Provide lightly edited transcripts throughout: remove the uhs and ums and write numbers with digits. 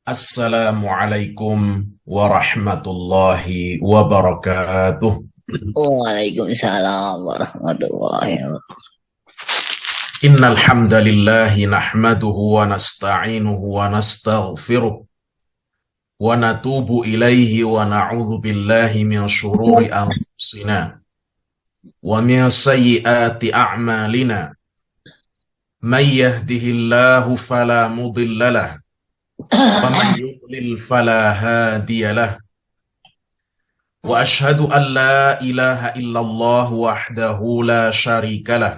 Assalamualaikum warahmatullahi wabarakatuh. Waalaikumsalam warahmatullahi wabarakatuh. Innal hamdalillahi nahmaduhu wa nasta'inuhu wa nastaghfiruh wa natubu ilaihi wa na'udzu billahi min syururi anfusina wa min sayyiati a'malina. May yahdihillahu fala mudilla lahu wa man yudlil fala hadiya lahu. Wa ashhadu an la ilaha illallah wahdahu la syarika lah.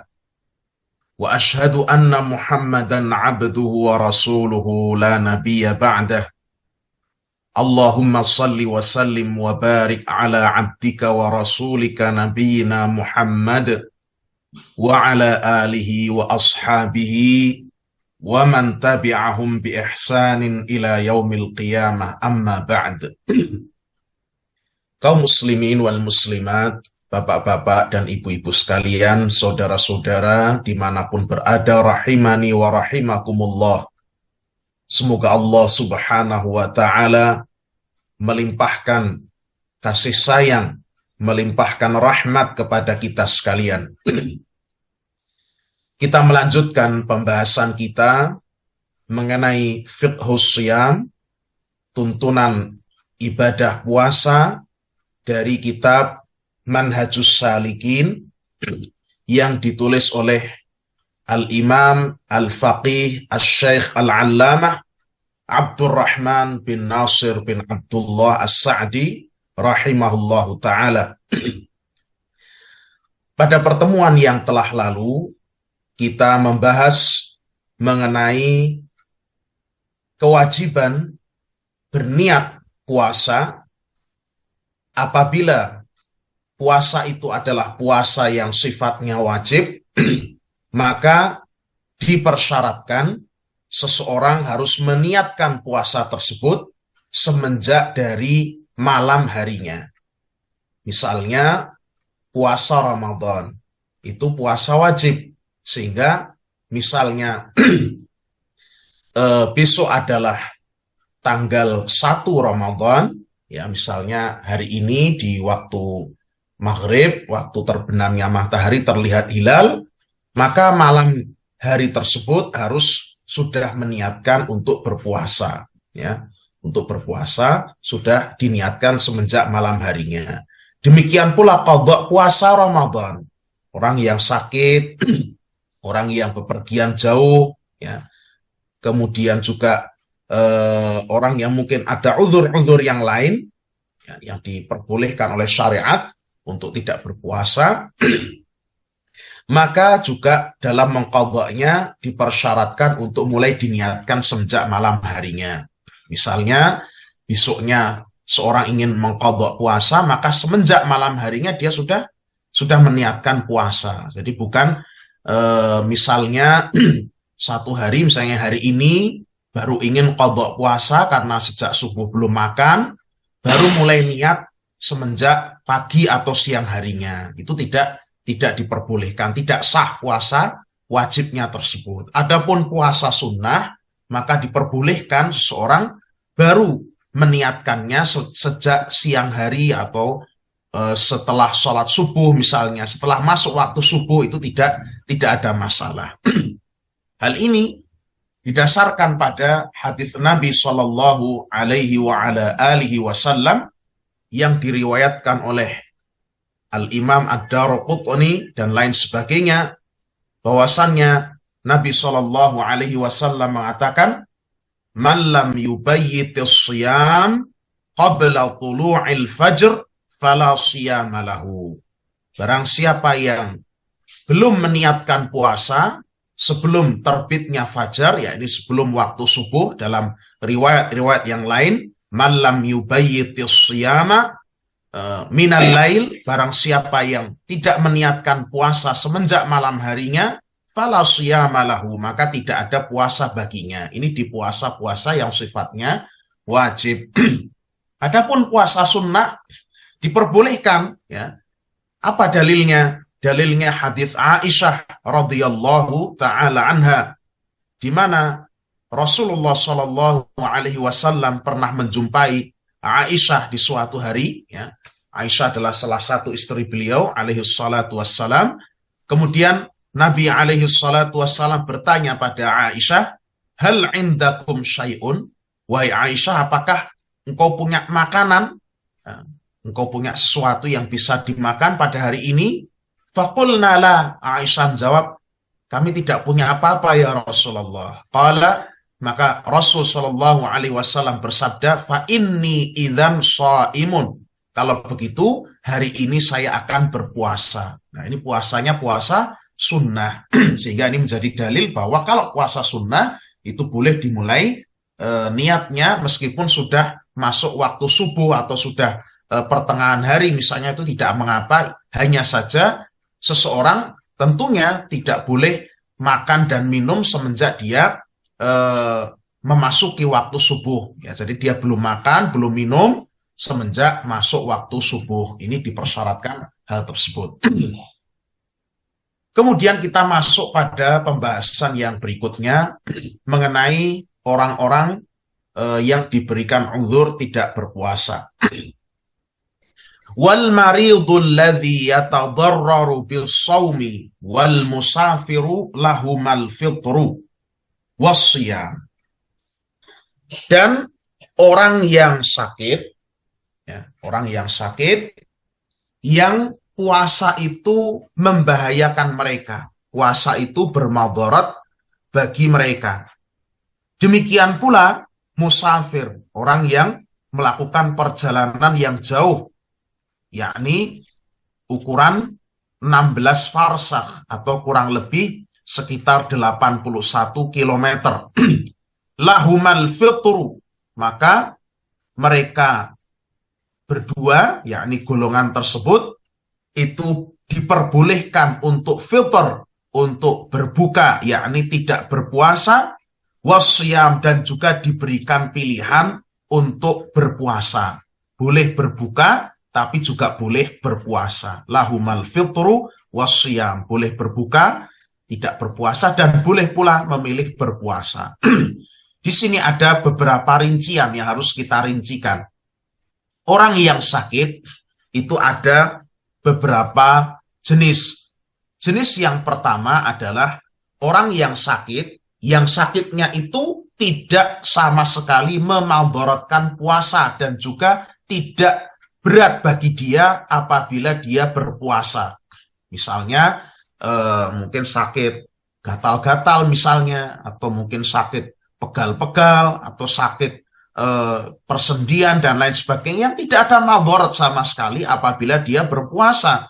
Wa ashhadu anna Muhammadan abduhu wa rasuluhu la nabiyya ba'dah. Allahumma salli wa sallim wa barik ala abdika wa rasulika nabiyyina Muhammad wa ala alihi wa ashabihi wa man tabi'ahum bi ihsanin ila yaumil qiyamah, amma ba'd. Kaum muslimin wal muslimat, bapak-bapak dan ibu-ibu sekalian, saudara-saudara dimanapun berada, rahimani wa rahimakumullah. Semoga Allah subhanahu wa ta'ala melimpahkan kasih sayang, melimpahkan rahmat kepada kita sekalian. Kita melanjutkan pembahasan kita mengenai fiqhus shiyam, tuntunan ibadah puasa, dari kitab Manhajus Salikin yang ditulis oleh Al-Imam Al-Faqih Al-Syeikh Al-Allamah Abdurrahman bin Nasir bin Abdullah As-Sa'di rahimahullahu ta'ala. Pada pertemuan yang telah lalu, kita membahas mengenai kewajiban berniat puasa apabila puasa itu adalah puasa yang sifatnya wajib, maka dipersyaratkan seseorang harus meniatkan puasa tersebut semenjak dari malam harinya. Misalnya puasa Ramadan, itu puasa wajib, sehingga misalnya besok adalah tanggal 1 Ramadan, ya misalnya hari ini di waktu maghrib, waktu terbenamnya matahari terlihat hilal, maka malam hari tersebut harus sudah meniatkan untuk berpuasa, ya. Untuk berpuasa sudah diniatkan semenjak malam harinya. Demikian pula qadha puasa Ramadan. Orang yang sakit, orang yang bepergian jauh, ya. Kemudian juga orang yang mungkin ada uzur-uzur yang lain, ya, yang diperbolehkan oleh syariat untuk tidak berpuasa, maka juga dalam mengqadha'nya dipersyaratkan untuk mulai diniatkan semenjak malam harinya. Misalnya besoknya seorang ingin mengqadha' puasa, maka semenjak malam harinya dia sudah meniatkan puasa. Jadi bukan misalnya satu hari, misalnya hari ini baru ingin qadha' puasa karena sejak subuh belum makan, baru mulai niat semenjak pagi atau siang harinya. Itu tidak diperbolehkan, tidak sah puasa wajibnya tersebut. Adapun puasa sunnah, maka diperbolehkan seseorang baru meniatkannya sejak siang hari atau setelah sholat subuh misalnya, setelah masuk waktu subuh, itu tidak ada masalah. Hal ini didasarkan pada hadis Nabi Shallallahu Alaihi Wasallam yang diriwayatkan oleh Al-Imam Ad-Daraqutni dan lain sebagainya, bahwasannya Nabi Shallallahu Alaihi Wasallam mengatakan, "Man lam yubayyitis shiyam qabla tulu'il fajr fala shiyama lahu." Barang siapa yang belum meniatkan puasa sebelum terbitnya fajar, ya ini sebelum waktu subuh, dalam riwayat-riwayat yang lain, "Man lam yubayyitis shiyama minal lail," barang siapa yang tidak meniatkan puasa semenjak malam harinya, fala shiyama lahu, maka tidak ada puasa baginya. Ini di puasa-puasa yang sifatnya wajib. Adapun puasa sunnah diperbolehkan, ya. Apa dalilnya? Dalilnya hadis Aisyah radhiyallahu taala anha, di mana Rasulullah Shallallahu Alaihi Wasallam pernah menjumpai Aisyah di suatu hari. Ya. Aisyah adalah salah satu istri beliau, alaihi salatu wassalam. Kemudian Nabi alaihi salatu wassalam bertanya pada Aisyah, hal indakum syai'un? Wahai Aisyah, apakah engkau punya makanan? Ya. Engkau punya sesuatu yang bisa dimakan pada hari ini? Faqulna la. Aisyah menjawab, kami tidak punya apa-apa ya Rasulullah. Qala, maka Rasul Shallallahu Alaihi Wasallam bersabda, fa inni idzan shaimun. Kalau begitu, hari ini saya akan berpuasa. Nah, ini puasanya puasa sunnah. Sehingga ini menjadi dalil bahwa kalau puasa sunnah, itu boleh dimulai niatnya meskipun sudah masuk waktu subuh atau sudah pertengahan hari misalnya, itu tidak mengapa. Hanya saja seseorang tentunya tidak boleh makan dan minum semenjak dia memasuki waktu subuh. Ya, jadi dia belum makan, belum minum semenjak masuk waktu subuh. Ini dipersyaratkan hal tersebut. Kemudian kita masuk pada pembahasan yang berikutnya mengenai orang-orang yang diberikan uzur tidak berpuasa. Wal maridul ladzi yatadarraru bis shaumi wal musafiru lahumal fitru wasyiyam. Dan orang yang sakit, ya, orang yang sakit yang puasa itu membahayakan mereka, puasa itu bermadarat bagi mereka. Demikian pula musafir, orang yang melakukan perjalanan yang jauh, yakni ukuran 16 farsakh atau kurang lebih sekitar 81 km. Lahumal fitru, maka mereka berdua, yakni golongan tersebut, itu diperbolehkan untuk fitr, untuk berbuka, yakni tidak berpuasa, wasyam, dan juga diberikan pilihan untuk berpuasa. Boleh berbuka, tapi juga boleh berpuasa. Lahumal fitru wasyam, boleh berbuka, tidak berpuasa, dan boleh pula memilih berpuasa. Di sini ada beberapa rincian yang harus kita rincikan. Orang yang sakit itu ada beberapa jenis. Jenis yang pertama adalah orang yang sakitnya itu tidak sama sekali memadaratkan puasa dan juga tidak berat bagi dia apabila dia berpuasa. Misalnya mungkin sakit gatal-gatal misalnya, atau mungkin sakit pegal-pegal, atau sakit persendian dan lain sebagainya, yang tidak ada madarat sama sekali apabila dia berpuasa.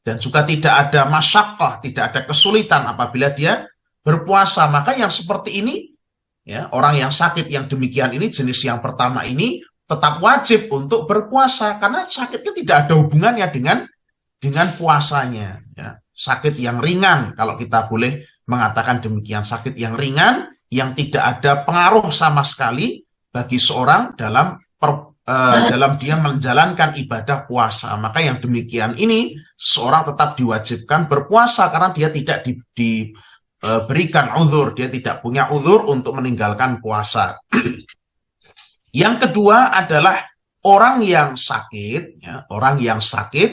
Dan juga tidak ada masyaqqah, tidak ada kesulitan apabila dia berpuasa. Maka yang seperti ini, ya, orang yang sakit yang demikian ini, jenis yang pertama ini, tetap wajib untuk berpuasa karena sakitnya tidak ada hubungannya dengan puasanya. Ya. Sakit yang ringan, kalau kita boleh mengatakan demikian, sakit yang ringan yang tidak ada pengaruh sama sekali bagi seorang dalam dia menjalankan ibadah puasa. Maka yang demikian ini seorang tetap diwajibkan berpuasa karena dia tidak diberikan uzur, dia tidak punya uzur untuk meninggalkan puasa. Yang kedua adalah orang yang sakit, ya, orang yang sakit,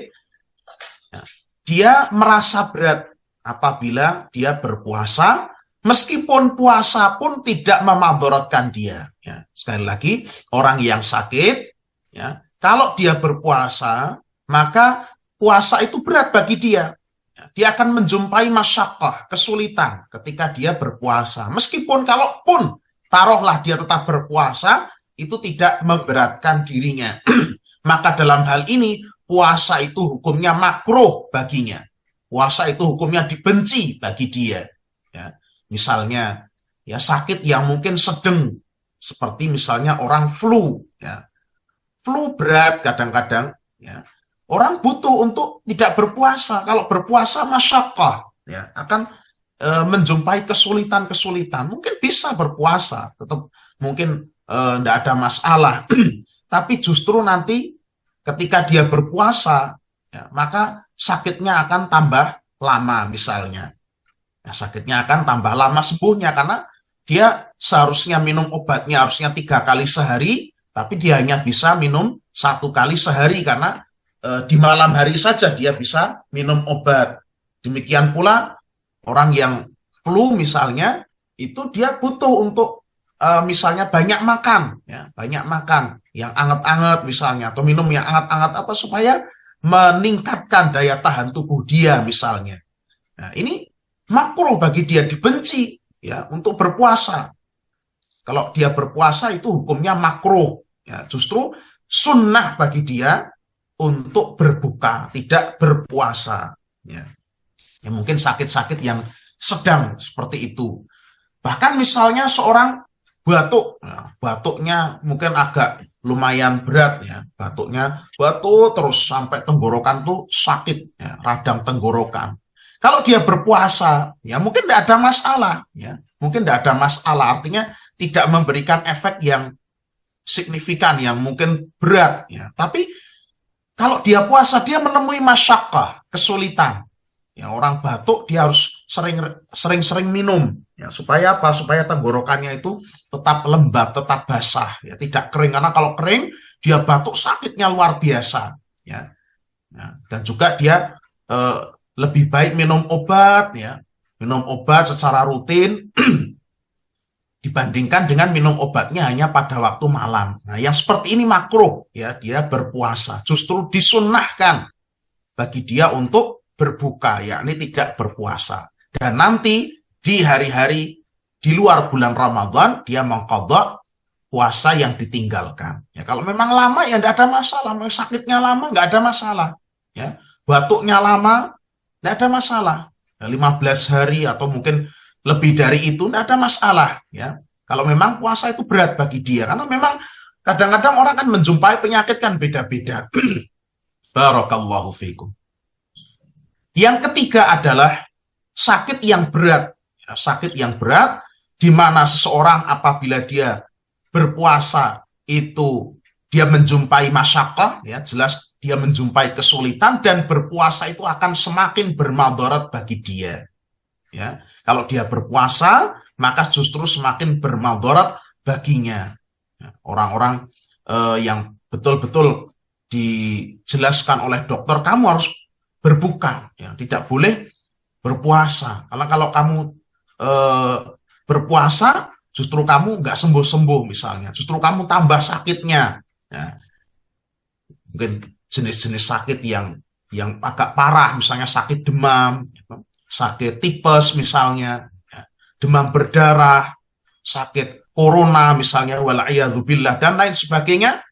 ya, dia merasa berat apabila dia berpuasa, meskipun puasa pun tidak memadaratkan dia. Ya. Sekali lagi, orang yang sakit, ya, kalau dia berpuasa, maka puasa itu berat bagi dia. Ya. Dia akan menjumpai masyaqqah, kesulitan ketika dia berpuasa. Meskipun kalaupun taruhlah dia tetap berpuasa, itu tidak memberatkan dirinya. Maka dalam hal ini, puasa itu hukumnya makruh baginya. Puasa itu hukumnya dibenci bagi dia. Ya. Misalnya, ya, sakit yang mungkin sedang, seperti misalnya orang flu. Ya. Flu berat kadang-kadang. Ya. Orang butuh untuk tidak berpuasa. Kalau berpuasa, masyaqqah. Ya, akan menjumpai kesulitan-kesulitan. Mungkin bisa berpuasa, tetap mungkin tidak ada masalah. Tapi justru nanti ketika dia berpuasa, ya, maka sakitnya akan tambah lama misalnya. Ya, sakitnya akan tambah lama sembuhnya karena dia seharusnya minum obatnya harusnya 3 kali sehari, tapi dia hanya bisa minum 1 kali sehari karena di malam hari saja dia bisa minum obat. Demikian pula orang yang flu misalnya, itu dia butuh untuk misalnya banyak makan, ya, banyak makan yang anget-anget misalnya, atau minum yang anget-anget apa supaya meningkatkan daya tahan tubuh dia misalnya. Nah, ini makruh bagi dia, dibenci ya untuk berpuasa. Kalau dia berpuasa itu hukumnya makruh, ya, justru sunnah bagi dia untuk berbuka, tidak berpuasa. Ya. Ya, mungkin sakit-sakit yang sedang seperti itu. Bahkan misalnya seorang batuk, ya, batuknya mungkin agak lumayan berat ya, batuknya batuk terus sampai tenggorokan tuh sakit, ya, radang tenggorokan. Kalau dia berpuasa, ya mungkin tidak ada masalah, ya, mungkin tidak ada masalah. Artinya tidak memberikan efek yang signifikan, yang mungkin berat, ya. Tapi kalau dia puasa, dia menemui masyakkah, kesulitan. Ya, orang batuk dia harus sering-sering minum, ya, supaya apa? Supaya tenggorokannya itu tetap lembab, tetap basah, ya, tidak kering. Karena kalau kering, dia batuk sakitnya luar biasa, ya. Ya, dan juga dia lebih baik minum obat, ya, minum obat secara rutin dibandingkan dengan minum obatnya hanya pada waktu malam. Nah, yang seperti ini makruh, ya, dia berpuasa. Justru disunnahkan bagi dia untuk berbuka, yakni tidak berpuasa. Dan nanti di hari-hari di luar bulan Ramadan dia mengqadha puasa yang ditinggalkan. Ya, kalau memang lama ya tidak ada masalah, sakitnya lama nggak ada masalah. Ya, batuknya lama tidak ada masalah. Ya, 15 hari atau mungkin lebih dari itu tidak ada masalah. Ya, kalau memang puasa itu berat bagi dia, karena memang kadang-kadang orang kan menjumpai penyakit kan beda-beda. Barakallahu fiikum. Yang ketiga adalah sakit yang berat. Sakit yang berat di mana seseorang apabila dia berpuasa itu dia menjumpai masyakkah, ya, jelas dia menjumpai kesulitan, dan berpuasa itu akan semakin bermadarat bagi dia. Ya, kalau dia berpuasa maka justru semakin bermadarat baginya. Orang-orang yang betul-betul dijelaskan oleh dokter, kamu harus berbuka, ya, tidak boleh berpuasa. Karena kalau kamu berpuasa, justru kamu nggak sembuh-sembuh misalnya, justru kamu tambah sakitnya. Ya. Mungkin jenis-jenis sakit yang agak parah, misalnya sakit demam, sakit tipes misalnya, ya, demam berdarah, sakit corona misalnya, wal'iyadzubillah, dan lain sebagainya.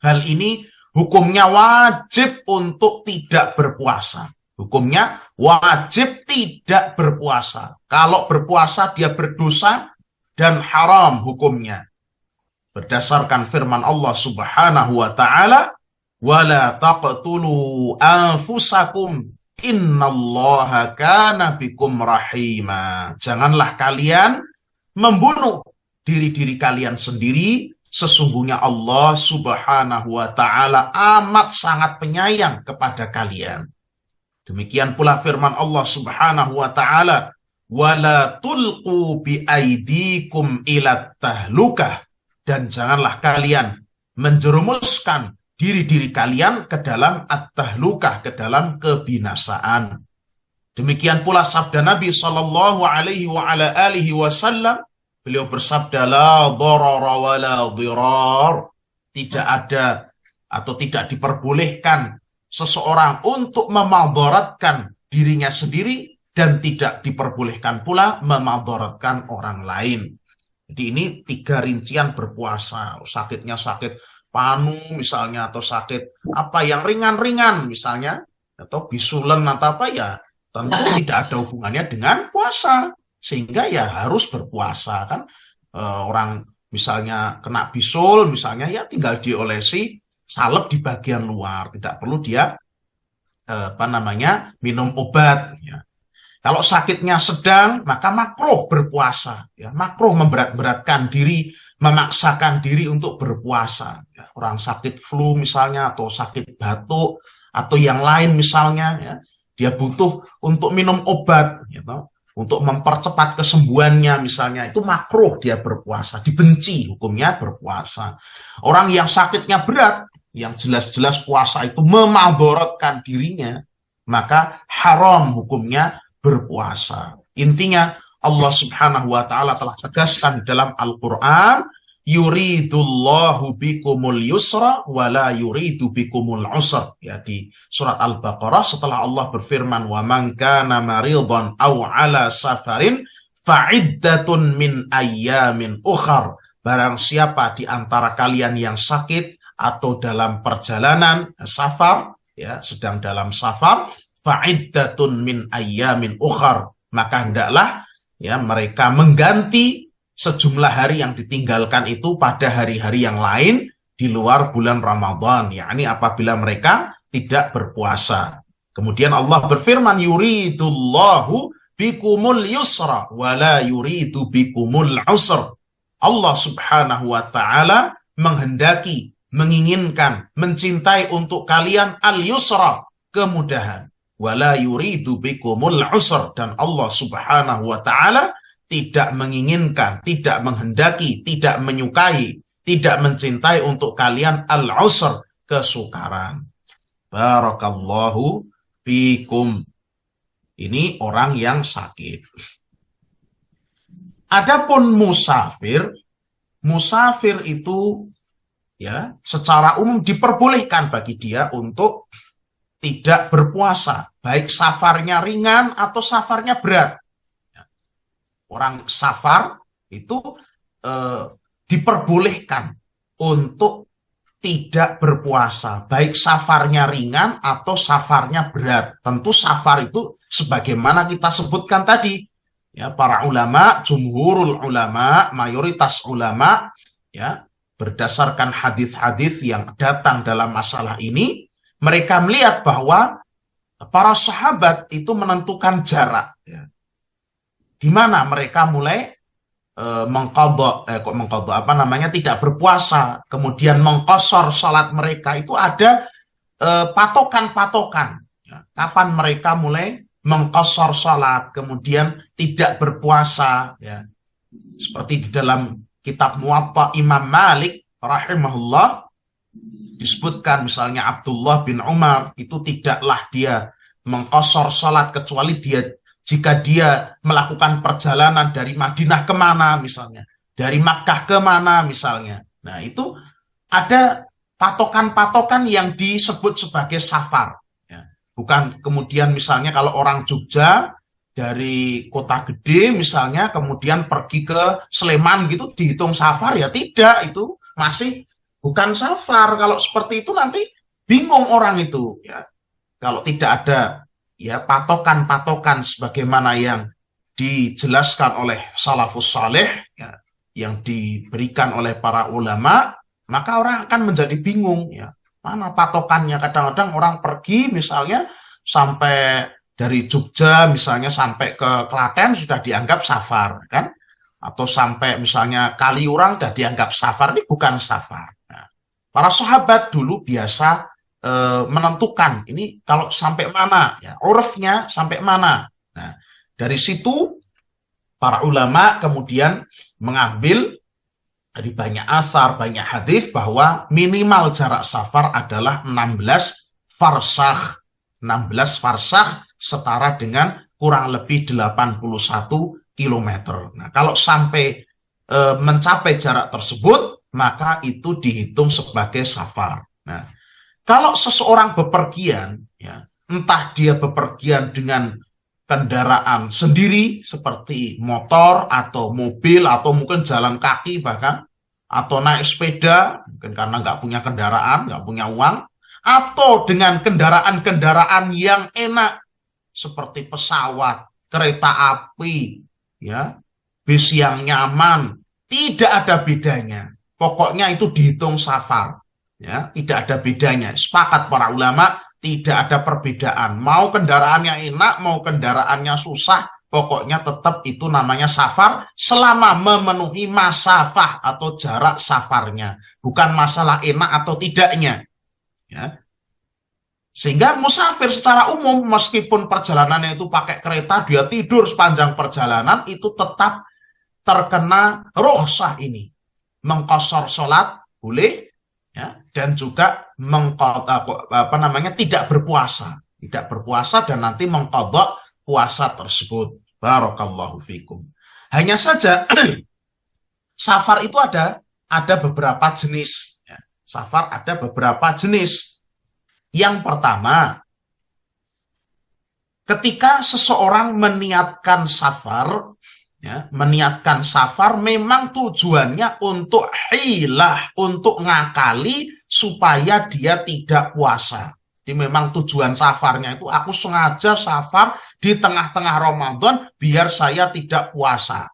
Hal ini hukumnya wajib untuk tidak berpuasa. Hukumnya wajib tidak berpuasa. Kalau berpuasa dia berdosa dan haram hukumnya. Berdasarkan firman Allah Subhanahu wa taala, "Wala taqtulu anfusakum innallaha kana bikum rahima." Janganlah kalian membunuh diri-diri kalian sendiri. Sesungguhnya Allah Subhanahu wa taala amat sangat penyayang kepada kalian. Demikian pula firman Allah Subhanahu wa taala, "Wala tulqu bi aidikum ila tahlukah." Dan janganlah kalian menjerumuskan diri-diri kalian ke dalam at-tahlukah, ke dalam kebinasaan. Demikian pula sabda Nabi sallallahu alaihi wa ala alihi wasallam, beliau bersabda, "La dharara wa la dhirar." Tidak ada atau tidak diperbolehkan seseorang untuk memadaratkan dirinya sendiri, dan tidak diperbolehkan pula memadaratkan orang lain. Jadi ini 3 rincian berpuasa. Sakitnya sakit panu misalnya, atau sakit apa yang ringan-ringan misalnya, atau bisulen atau apa, ya tentu tidak ada hubungannya dengan puasa. Sehingga ya harus berpuasa kan. Orang misalnya kena bisul misalnya, ya tinggal diolesi salep di bagian luar, tidak perlu dia minum obat, ya. Kalau sakitnya sedang maka makruh berpuasa, ya, makruh memberat-beratkan diri, memaksakan diri untuk berpuasa, ya. Orang sakit flu misalnya, atau sakit batuk atau yang lain misalnya, ya, dia butuh untuk minum obat, gitu. untuk mempercepat kesembuhannya misalnya, itu makruh dia berpuasa, dibenci hukumnya berpuasa. Orang yang sakitnya berat, yang jelas-jelas puasa itu memadharatkan dirinya, maka haram hukumnya berpuasa. Intinya Allah Subhanahu wa taala telah tegaskan dalam Al-Qur'an, yuridullahu bikumul yusra wa la yuridu bikumul usra. Ya, di surat Al-Baqarah setelah Allah berfirman, wa man kana maridhan aw ala safarin fa'iddatun min ayyamin ukhar. Barang siapa di antara kalian yang sakit atau dalam perjalanan safar, ya, sedang dalam safar, fa'iddatun min ayyamin ukhar, maka hendaklah ya mereka mengganti sejumlah hari yang ditinggalkan itu pada hari-hari yang lain di luar bulan Ramadan, yakni apabila mereka tidak berpuasa. Kemudian Allah berfirman, yuridullahu bikumul yusra wa la yuridu bikumul usra. Allah Subhanahu wa taala menghendaki, menginginkan, mencintai untuk kalian al-yusra, kemudahan, wala yuridu bikumul usra, dan Allah Subhanahu wa taala tidak menginginkan, tidak menghendaki, tidak menyukai, tidak mencintai untuk kalian al-usr, kesukaran. Barakallahu fikum. Ini orang yang sakit. Adapun musafir, musafir itu ya secara umum diperbolehkan bagi dia untuk tidak berpuasa, baik safarnya ringan atau safarnya berat. Orang safar itu diperbolehkan untuk tidak berpuasa, baik safarnya ringan atau safarnya berat. Tentu safar itu sebagaimana kita sebutkan tadi, ya, para ulama, jumhurul ulama, mayoritas ulama, ya, berdasarkan hadis-hadis yang datang dalam masalah ini, mereka melihat bahwa para sahabat itu menentukan jarak, ya, di mana mereka mulai tidak berpuasa, kemudian mengqashar salat mereka. Itu ada patokan-patokan, ya, kapan mereka mulai mengqashar salat, kemudian tidak berpuasa, ya. Seperti di dalam kitab Muwatta Imam Malik rahimahullah disebutkan misalnya Abdullah bin Umar itu tidaklah dia mengqashar salat kecuali jika dia melakukan perjalanan dari Madinah kemana misalnya, dari Makkah kemana misalnya. Nah, itu ada patokan-patokan yang disebut sebagai safar, ya. Bukan kemudian misalnya kalau orang Jogja dari kota gede misalnya kemudian pergi ke Sleman gitu dihitung safar, ya tidak, itu masih bukan safar. Kalau seperti itu nanti bingung orang itu, ya. Kalau tidak ada ya patokan-patokan sebagaimana yang dijelaskan oleh salafus saleh, ya, yang diberikan oleh para ulama, maka orang akan menjadi bingung, ya, mana patokannya. Kadang-kadang orang pergi misalnya sampai dari Jogja misalnya sampai ke Klaten sudah dianggap safar, kan? Atau sampai misalnya Kaliurang sudah dianggap safar. Ini bukan safar. Nah, para sahabat dulu biasa menentukan ini kalau sampai mana, ya, urufnya sampai mana. Nah, dari situ para ulama kemudian mengambil dari banyak athar, banyak hadis bahwa minimal jarak safar adalah 16 farsakh. 16 farsakh setara dengan kurang lebih 81 km. Nah, kalau sampai mencapai jarak tersebut, maka itu dihitung sebagai safar. Nah, kalau seseorang bepergian, ya, entah dia bepergian dengan kendaraan sendiri seperti motor atau mobil atau mungkin jalan kaki bahkan, atau naik sepeda mungkin karena nggak punya kendaraan, nggak punya uang, atau dengan kendaraan-kendaraan yang enak seperti pesawat, kereta api, ya, bis yang nyaman, tidak ada bedanya. Pokoknya itu dihitung safar. Ya, tidak ada bedanya. Sepakat para ulama, tidak ada perbedaan. Mau kendaraannya enak, mau kendaraannya susah, pokoknya tetap itu namanya safar selama memenuhi masafah atau jarak safarnya. Bukan masalah enak atau tidaknya. Ya. Sehingga musafir secara umum, meskipun perjalanannya itu pakai kereta, dia tidur sepanjang perjalanan, itu tetap terkena rukhsah ini. Mengqashar sholat boleh, ya, dan juga tidak berpuasa. Tidak berpuasa dan nanti mengqadha puasa tersebut. Barakallahu fikum. Hanya saja, safar itu ada beberapa jenis. Ya. Safar ada beberapa jenis. Yang pertama, ketika seseorang meniatkan safar, ya, meniatkan safar memang tujuannya untuk hilah, untuk ngakali supaya dia tidak puasa. Jadi memang tujuan safarnya itu aku sengaja safar di tengah-tengah Ramadan biar saya tidak puasa.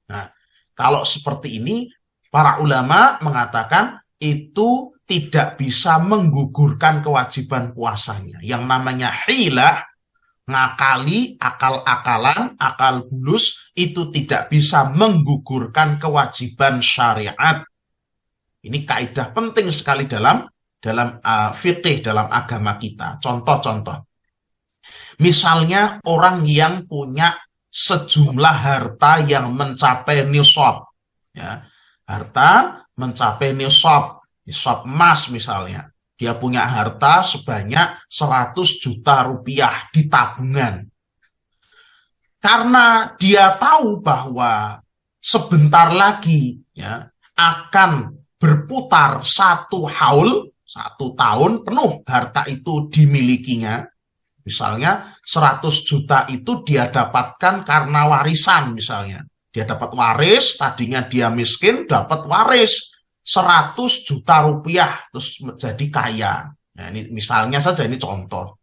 Nah, kalau seperti ini, para ulama mengatakan itu tidak bisa menggugurkan kewajiban puasanya. Yang namanya hilah, ngakali, akal-akalan, akal bulus, itu tidak bisa menggugurkan kewajiban syariat. Ini kaidah penting sekali dalam fikih, dalam agama kita. Contoh-contoh. Misalnya orang yang punya sejumlah harta yang mencapai nisab. Ya, harta mencapai nisab emas misalnya. Dia punya harta sebanyak 100 juta rupiah di tabungan. Karena dia tahu bahwa sebentar lagi, ya, akan berputar 1 tahun penuh harta itu dimilikinya. Misalnya 100 juta itu dia dapatkan karena warisan misalnya. Dia dapat waris, tadinya dia miskin, dapat waris 100 juta rupiah, terus menjadi kaya. Nah, ini misalnya saja, ini contoh.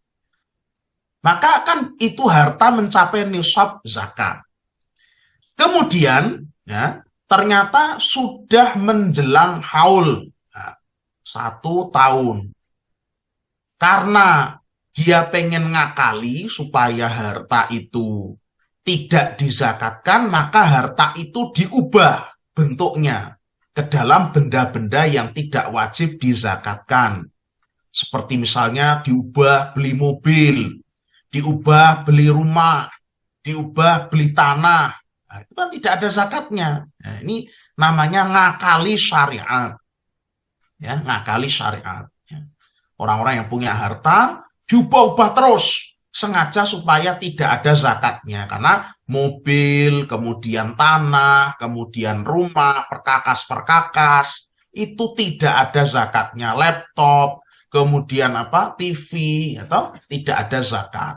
Maka kan itu harta mencapai nisab zakat. Kemudian, ya, ternyata sudah menjelang haul, nah, 1 tahun. Karena dia pengen ngakali supaya harta itu tidak dizakatkan, maka harta itu diubah bentuknya ke dalam benda-benda yang tidak wajib dizakatkan. Seperti misalnya diubah beli mobil, diubah beli rumah, diubah beli tanah. Nah, itu kan tidak ada zakatnya. Nah, ini namanya ngakali syariat. Ya, ngakali syariat. Ya. Orang-orang yang punya harta diubah-ubah terus, sengaja supaya tidak ada zakatnya. Karena mobil, kemudian tanah, kemudian rumah, perkakas-perkakas, itu tidak ada zakatnya. Laptop, kemudian TV, atau tidak ada zakat.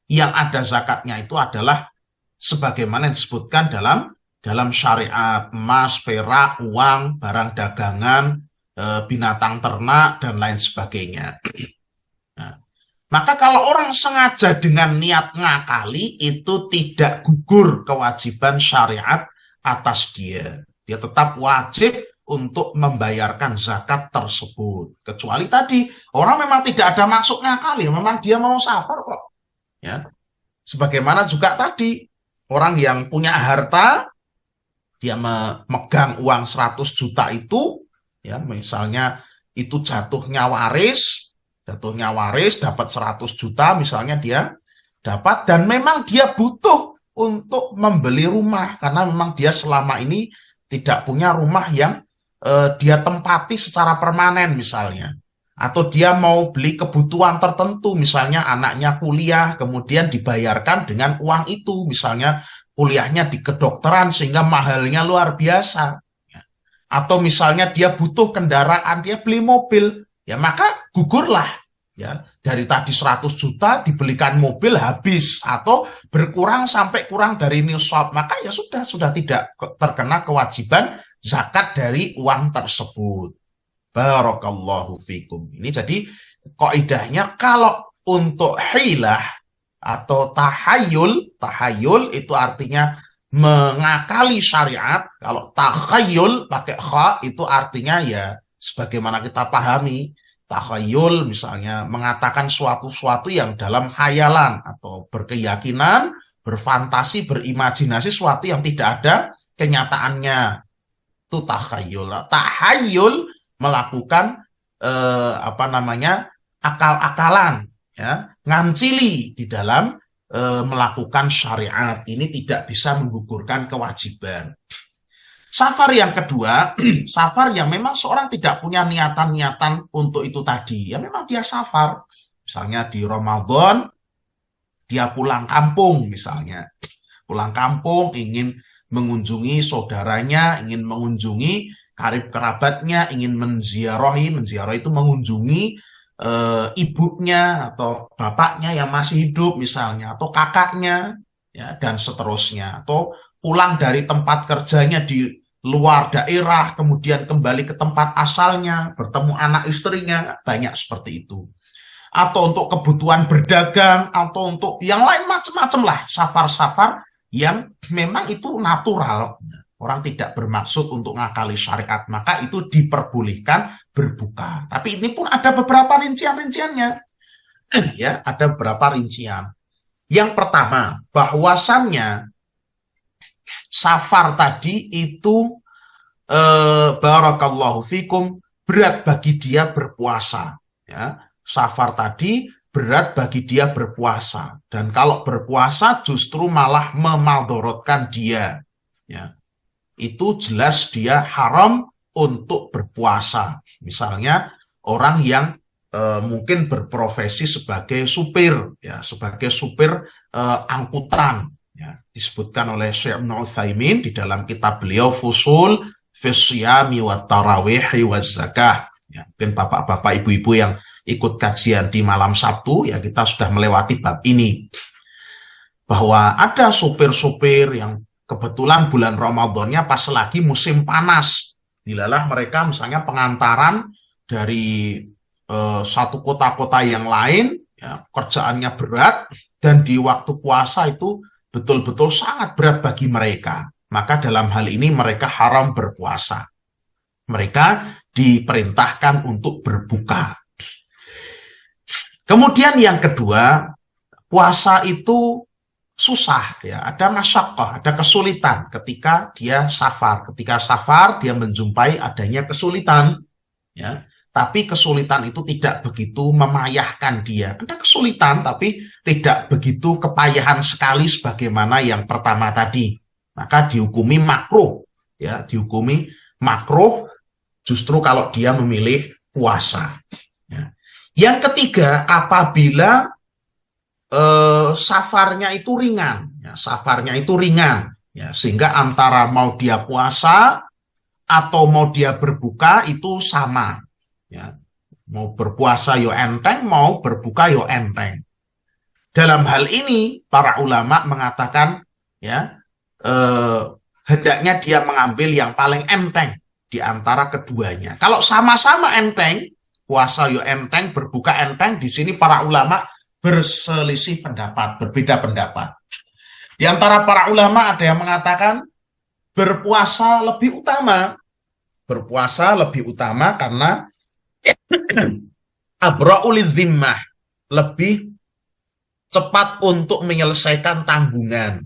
Yang ada zakatnya itu adalah sebagaimana yang disebutkan dalam syariat, emas, perak, uang, barang dagangan, binatang ternak, dan lain sebagainya. Nah, maka kalau orang sengaja dengan niat ngakali, itu tidak gugur kewajiban syariat atas dia. Dia tetap wajib untuk membayarkan zakat tersebut. Kecuali tadi, orang memang tidak ada maksud ngakali, memang dia mau safar kok. Ya. Sebagaimana juga tadi, orang yang punya harta, dia memegang uang 100 juta itu, ya, misalnya itu jatuhnya waris dapat 100 juta misalnya dia dapat, dan memang dia butuh untuk membeli rumah karena memang dia selama ini tidak punya rumah yang dia tempati secara permanen misalnya, atau dia mau beli kebutuhan tertentu, misalnya anaknya kuliah kemudian dibayarkan dengan uang itu, misalnya kuliahnya di kedokteran sehingga mahalnya luar biasa, atau misalnya dia butuh kendaraan, dia beli mobil, ya maka gugurlah, ya, dari tadi 100 juta dibelikan mobil habis atau berkurang sampai kurang dari nisab, maka ya sudah tidak terkena kewajiban zakat dari uang tersebut. Barakallahu fikum. Ini jadi kaidahnya, kalau untuk hilah atau tahayul itu artinya mengakali syariat. Kalau takhayul pakai kha itu artinya ya sebagaimana kita pahami, takhayul misalnya mengatakan suatu yang dalam khayalan atau berkeyakinan, berfantasi, berimajinasi sesuatu yang tidak ada kenyataannya. Itu takhayul. Tahayul melakukan akal-akalan, ya, ngancili di dalam melakukan syariat. Ini tidak bisa menggugurkan kewajiban. Safar yang kedua, safar yang memang seorang tidak punya niatan-niatan untuk itu tadi. Ya memang dia safar. Misalnya di Ramadan, dia pulang kampung misalnya. Pulang kampung ingin mengunjungi saudaranya, ingin mengunjungi karib kerabatnya, ingin menziarahi itu mengunjungi ibunya atau bapaknya yang masih hidup misalnya, atau kakaknya, ya, dan seterusnya. Atau pulang dari tempat kerjanya di luar daerah, kemudian kembali ke tempat asalnya, bertemu anak istrinya, banyak seperti itu. Atau untuk kebutuhan berdagang, atau untuk yang lain macam-macam lah, safar-safar yang memang itu natural. Orang tidak bermaksud untuk ngakali syariat, maka itu diperbolehkan berbuka. Tapi ini pun ada beberapa rincian-rinciannya. Ya, ada beberapa rincian. Yang pertama, bahwasannya safar tadi itu barakallahu fikum berat bagi dia berpuasa, ya. Safar tadi berat bagi dia berpuasa, dan kalau berpuasa justru malah memadorotkan dia, ya. Itu jelas dia haram untuk berpuasa. Misalnya orang yang mungkin berprofesi sebagai supir, ya, sebagai supir angkutan, ya, disebutkan oleh Syekh Ibnu Utsaimin di dalam kitab beliau Fusul fi Syiyami wa Tarawihi wa Zakah. Ya, mungkin bapak-bapak, ibu-ibu yang ikut kajian di malam Sabtu, ya, kita sudah melewati bab ini. Bahwa ada supir-supir yang kebetulan bulan Ramadannya pas lagi musim panas. Dilalah mereka misalnya pengantaran dari satu kota-kota yang lain, ya, kerjaannya berat, dan di waktu puasa itu betul-betul sangat berat bagi mereka. Maka dalam hal ini mereka haram berpuasa. Mereka diperintahkan untuk berbuka. Kemudian yang kedua, puasa itu susah, ya, ada masyaqqah, ada kesulitan ketika dia safar. Ketika safar dia menjumpai adanya kesulitan, ya. Tapi kesulitan itu tidak begitu memayahkan dia. Ada kesulitan tapi tidak begitu kepayahan sekali sebagaimana yang pertama tadi. Maka dihukumi makruh, ya, dihukumi makruh justru kalau dia memilih puasa, ya. Yang ketiga, apabila safarnya itu ringan, ya, safarnya itu ringan, ya, sehingga antara mau dia puasa atau mau dia berbuka itu sama, ya. Mau berpuasa yo enteng, mau berbuka yo enteng. Dalam hal ini para ulama mengatakan, ya, hendaknya dia mengambil yang paling enteng di antara keduanya. Kalau sama-sama enteng, puasa yo enteng, berbuka enteng, di sini para ulama berselisih pendapat, berbeda pendapat. Di antara para ulama ada yang mengatakan berpuasa lebih utama. Berpuasa lebih utama karena abra'ul zimmah, lebih cepat untuk menyelesaikan tanggungan.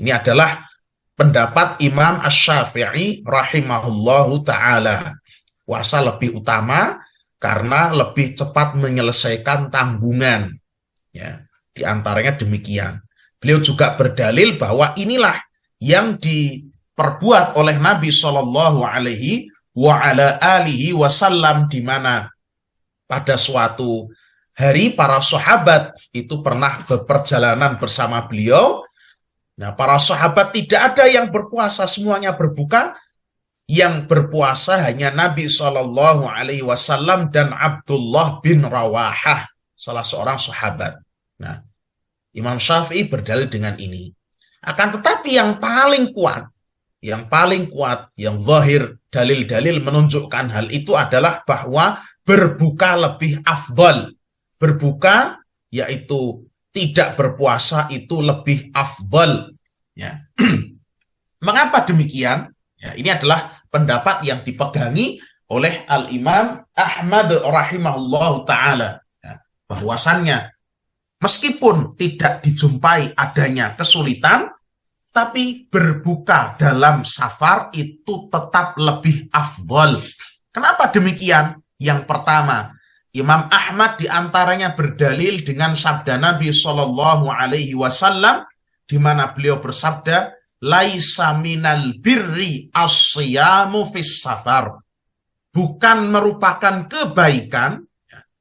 Ini adalah pendapat Imam Asy-Syafi'i rahimahullahu ta'ala. Puasa lebih utama karena lebih cepat menyelesaikan tanggungan. Ya, di antaranya demikian. Beliau juga berdalil bahwa inilah yang diperbuat oleh Nabi Shallallahu Alaihi Wasallam, di mana pada suatu hari para sahabat itu pernah berperjalanan bersama beliau. Nah, para sahabat tidak ada yang berpuasa, semuanya berbuka. Yang berpuasa hanya Nabi Shallallahu Alaihi Wasallam dan Abdullah bin Rawahah, salah seorang sahabat. Nah, Imam Syafi'i berdalil dengan ini. Akan tetapi yang paling kuat, yang zahir dalil-dalil menunjukkan hal itu adalah bahwa berbuka lebih afdal. Berbuka, yaitu tidak berpuasa, itu lebih afdal. Ya. Mengapa demikian? Ya, ini adalah pendapat yang dipegangi oleh Al-Imam Ahmad rahimahullahu ta'ala. Ya, bahwasannya meskipun tidak dijumpai adanya kesulitan, tapi berbuka dalam safar itu tetap lebih afdal. Kenapa demikian? Yang pertama, Imam Ahmad diantaranya berdalil dengan sabda Nabi Shallallahu Alaihi Wasallam, di mana beliau bersabda, laisa minal birri as-siyamu fis safar. Bukan merupakan kebaikan,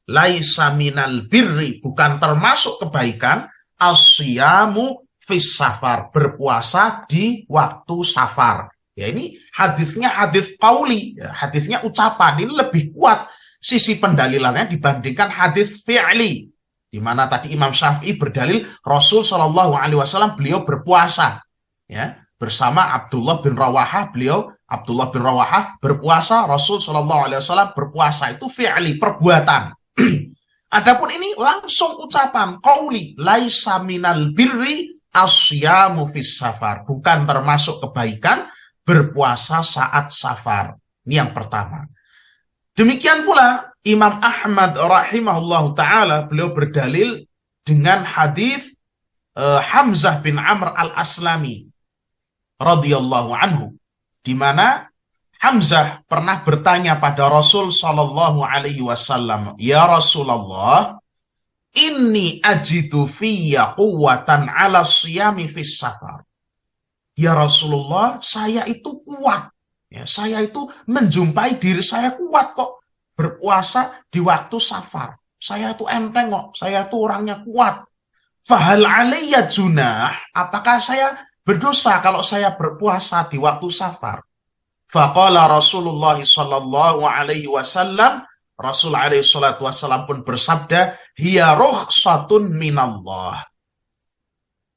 laisa minal birri, bukan termasuk kebaikan, as-siyamu fis safar, berpuasa di waktu safar. Ya, ini hadisnya hadis qauli, ya, hadisnya ucapan, ini lebih kuat sisi pendalilannya dibandingkan hadis fi'li, di mana tadi Imam Syafi'i berdalil Rasul Shallallahu Alaihi Wasallam beliau berpuasa, ya, bersama Abdullah bin Rawahah, Abdullah bin Rawahah berpuasa, Rasul Shallallahu Alaihi Wasallam berpuasa, itu fi'li, perbuatan. Adapun ini langsung ucapan qauli, laisa minal birri asyamu fis safar, bukan termasuk kebaikan berpuasa saat safar. Ini yang pertama. Demikian pula Imam Ahmad rahimahullah ta'ala, beliau berdalil dengan hadis Hamzah bin Amr al-Aslami radhiyallahu anhu, di mana Hamzah pernah bertanya pada Rasul sallallahu alaihi wasallam, "Ya Rasulullah, inni ajidu fiyya quwwatan 'ala siyami fis safar." Ya Rasulullah, saya itu kuat. Ya, saya itu menjumpai diri saya kuat kok berpuasa di waktu safar. Saya itu enteng kok, saya itu orangnya kuat. Fahal alayya junah, apakah saya berdosa kalau saya berpuasa di waktu safar? Faqala Rasulullah sallallahu alaihi wasallam, Rasul alaihi salatu wasallam pun bersabda, hiya rukhsatun minallah.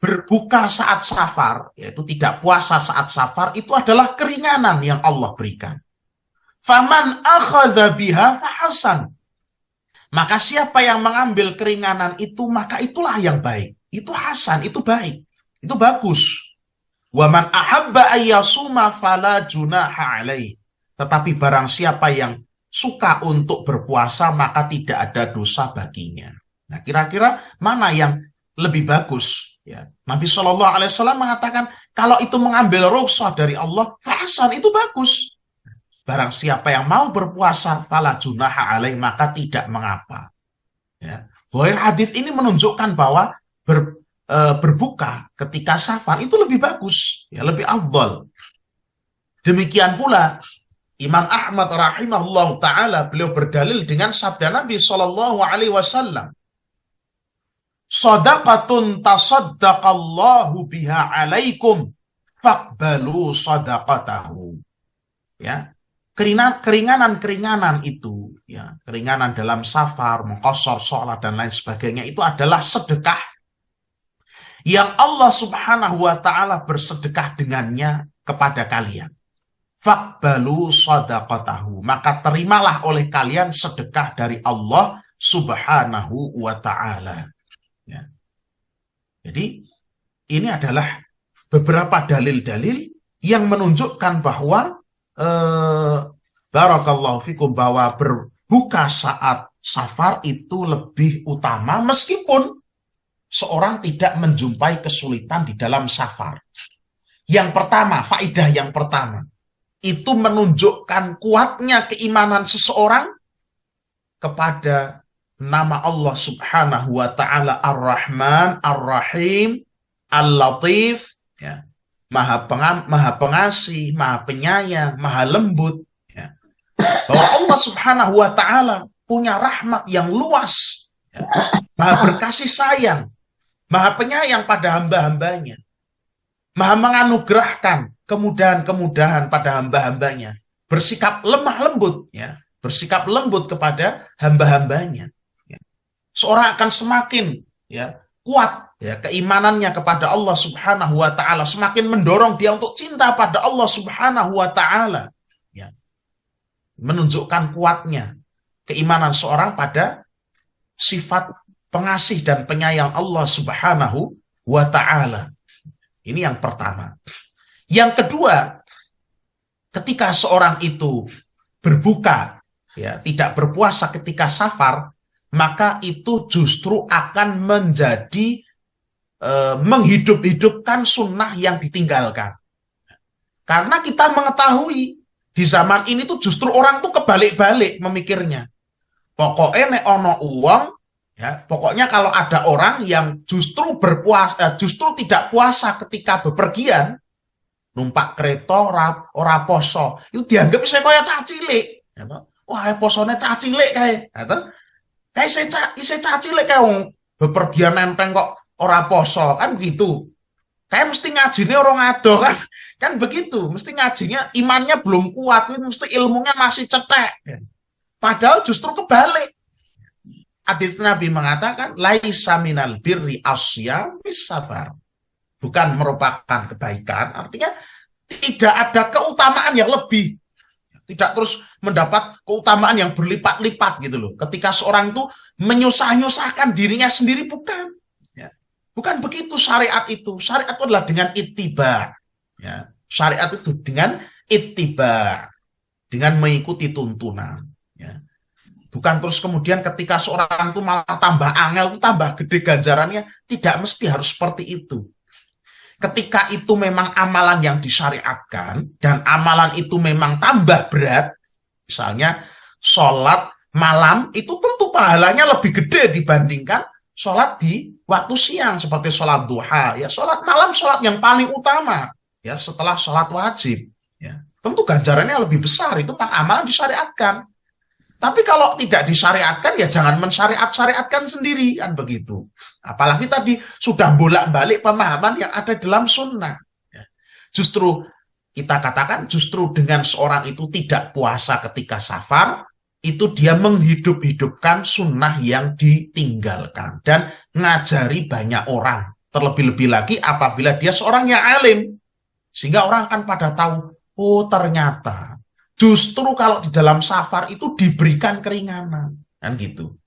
Berbuka saat safar, yaitu tidak puasa saat safar, itu adalah keringanan yang Allah berikan. Faman akhadha biha fahasan. Maka siapa yang mengambil keringanan itu, maka itulah yang baik. Itu hasan, itu baik. Itu bagus. Wa man ahabba ayyasuma fala junaha alaih. Tetapi barang siapa yang suka untuk berpuasa, maka tidak ada dosa baginya. Nah, kira-kira mana yang lebih bagus? Ya, Nabi Shallallahu Alaihi Wasallam mengatakan kalau itu mengambil rukhsah dari Allah, fahasan, itu bagus. Barang siapa yang mau berpuasa, fala junaha alaih, maka tidak mengapa. Ya. Zahir hadis ini menunjukkan bahwa berbuka ketika safar itu lebih bagus, ya, lebih afdal. Demikian pula Imam Ahmad rahimahullah taala, beliau berdalil dengan sabda Nabi Shallallahu Alaihi Wasallam, sadaqatun tasaddaqallahu biha alaikum faqbalu sadaqatahu. Ya, keringanan itu, ya, keringanan dalam safar, mengqashar sholat dan lain sebagainya, itu adalah sedekah yang Allah Subhanahu wa taala bersedekah dengannya kepada kalian. Faqbalu sadaqatahu, maka terimalah oleh kalian sedekah dari Allah Subhanahu wa taala. Ya. Jadi ini adalah beberapa dalil-dalil yang menunjukkan bahwa barakallahu fikum, bahwa berbuka saat safar itu lebih utama meskipun seorang tidak menjumpai kesulitan di dalam safar. Yang pertama, faedah yang pertama, itu menunjukkan kuatnya keimanan seseorang kepada nama Allah Subhanahu wa taala Ar-Rahman, Ar-Rahim, Al-Latif, ya. Maha pengasih, Maha penyayang, Maha lembut, ya. Bahwa Allah Subhanahu wa taala punya rahmat yang luas, ya. Maha berkasih sayang, Maha penyayang pada hamba-hambanya, Maha menganugerahkan kemudahan-kemudahan pada hamba-hambanya, bersikap lemah lembut, ya, bersikap lembut kepada hamba-hambanya. Seorang akan semakin, ya, kuat, ya, keimanannya kepada Allah Subhanahu wa taala, semakin mendorong dia untuk cinta pada Allah Subhanahu wa taala, ya. Menunjukkan kuatnya keimanan seorang pada sifat pengasih dan penyayang Allah Subhanahu wa taala. Ini yang pertama. Yang kedua, ketika seorang itu berbuka, ya, tidak berpuasa ketika safar, maka itu justru akan menjadi menghidup-hidupkan sunnah yang ditinggalkan. Karena kita mengetahui di zaman ini tuh justru orang tuh kebalik-balik memikirnya. Pokoknya nek ono uang, ya, pokoknya kalau ada orang yang justru berpuasa, justru tidak puasa ketika bepergian, numpak kereta ora poso, itu dianggap saya kaya cacilik. Ya, wah, posone cacilik kae. Kae saya cacilik kae wong bepergian nenteng kok ora poso, kan begitu. Kayak mesti ngajine orang adoh kan. Kan begitu, mesti ngajinya imannya belum kuat, mesti ilmunya masih cetek. Padahal justru kebalik. Hadits Nabi mengatakan laisa minal birri asyam bis safar. Bukan merupakan kebaikan, artinya tidak ada keutamaan yang lebih. Tidak terus mendapat keutamaan yang berlipat-lipat gitu loh. Ketika seorang itu menyusah-nyusahkan dirinya sendiri, bukan. Ya. Bukan begitu syariat itu. Syariat itu adalah dengan ittiba. Ya. Syariat itu dengan ittiba. Dengan mengikuti tuntunan. Ya. Bukan terus kemudian ketika seorang itu malah tambah angel, tambah gede ganjarannya. Tidak mesti harus seperti itu. Ketika itu memang amalan yang disyariatkan dan amalan itu memang tambah berat, misalnya sholat malam itu tentu pahalanya lebih gede dibandingkan sholat di waktu siang seperti sholat duha. Ya, sholat malam sholat yang paling utama ya setelah sholat wajib. Ya, tentu ganjarannya lebih besar, itu memang amalan disyariatkan. Tapi kalau tidak disyariatkan, ya jangan mensyariat-syariatkan sendiri, kan begitu. Apalagi tadi sudah bolak-balik pemahaman yang ada dalam sunnah. Justru kita katakan, justru dengan seorang itu tidak puasa ketika safar, itu dia menghidup-hidupkan sunnah yang ditinggalkan. Dan ngajari banyak orang. Terlebih-lebih lagi apabila dia seorang yang alim. Sehingga orang akan pada tahu, oh ternyata justru kalau di dalam safar itu diberikan keringanan, kan gitu.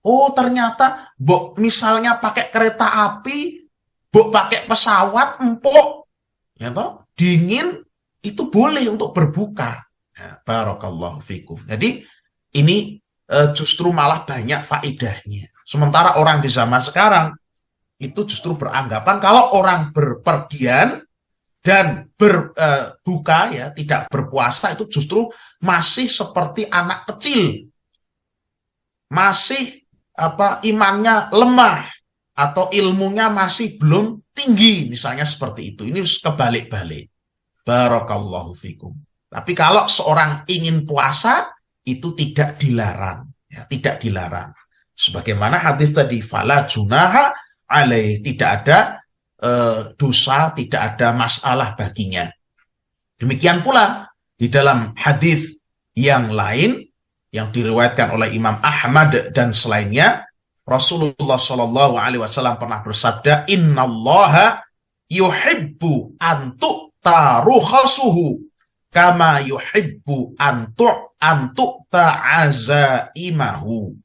Oh ternyata, misalnya pakai kereta api, pakai pesawat, empuk, ya toh, dingin, itu boleh untuk berbuka. Ya, barakallahu fikum. Jadi ini justru malah banyak faedahnya. Sementara orang di zaman sekarang itu justru beranggapan kalau orang berpergian dan berbuka, ya tidak berpuasa, itu justru masih seperti anak kecil, masih imannya lemah atau ilmunya masih belum tinggi, misalnya seperti itu. Ini kebalik-balik. Barakallahu fikum. Tapi kalau seorang ingin puasa itu tidak dilarang, ya tidak dilarang. Sebagaimana hadis tadi, fala junaha alaih, tidak ada dosa, tidak ada masalah baginya. Demikian pula di dalam hadis yang lain yang diriwayatkan oleh Imam Ahmad dan selainnya, Rasulullah Shallallahu Alaihi Wasallam pernah bersabda, Innallaha yuhibbu antu'ta rukhasuhu kama yuhibbu antu'ta azaimahu.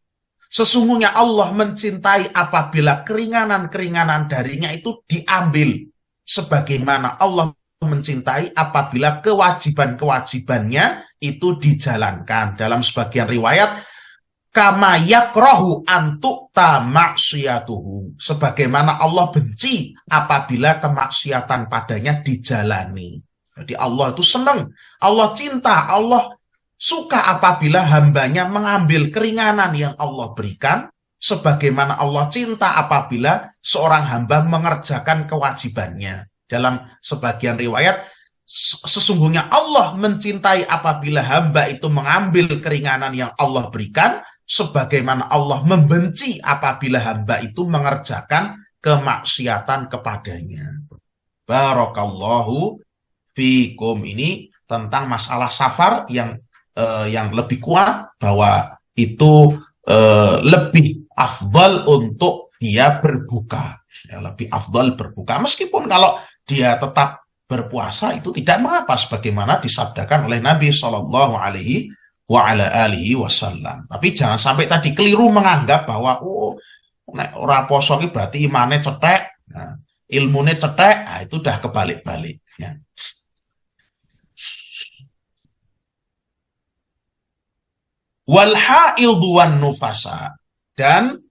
Sesungguhnya Allah mencintai apabila keringanan-keringanan darinya itu diambil. Sebagaimana Allah mencintai apabila kewajiban-kewajibannya itu dijalankan. Dalam sebagian riwayat, kama yakrahu antu'ta maksiyatuhu. Sebagaimana Allah benci apabila kemaksiatan padanya dijalani. Jadi Allah itu senang, Allah cinta, Allah suka apabila hambanya mengambil keringanan yang Allah berikan, sebagaimana Allah cinta apabila seorang hamba mengerjakan kewajibannya. Dalam sebagian riwayat, sesungguhnya Allah mencintai apabila hamba itu mengambil keringanan yang Allah berikan, sebagaimana Allah membenci apabila hamba itu mengerjakan kemaksiatan kepadanya. Barakallahu fikum. Ini tentang masalah safar yang lebih kuat, bahwa itu lebih afdal untuk dia berbuka, ya, lebih afdal berbuka, meskipun kalau dia tetap berpuasa itu tidak mengapa, sebagaimana disabdakan oleh Nabi Shallallahu Alaihi Wasallam. Tapi jangan sampai tadi keliru menganggap bahwa nek ora poso iki berarti imane cetek, nah, ilmune cetek, nah, itu udah kebalik-balik, ya. Wal haidhu wan nufasa, dan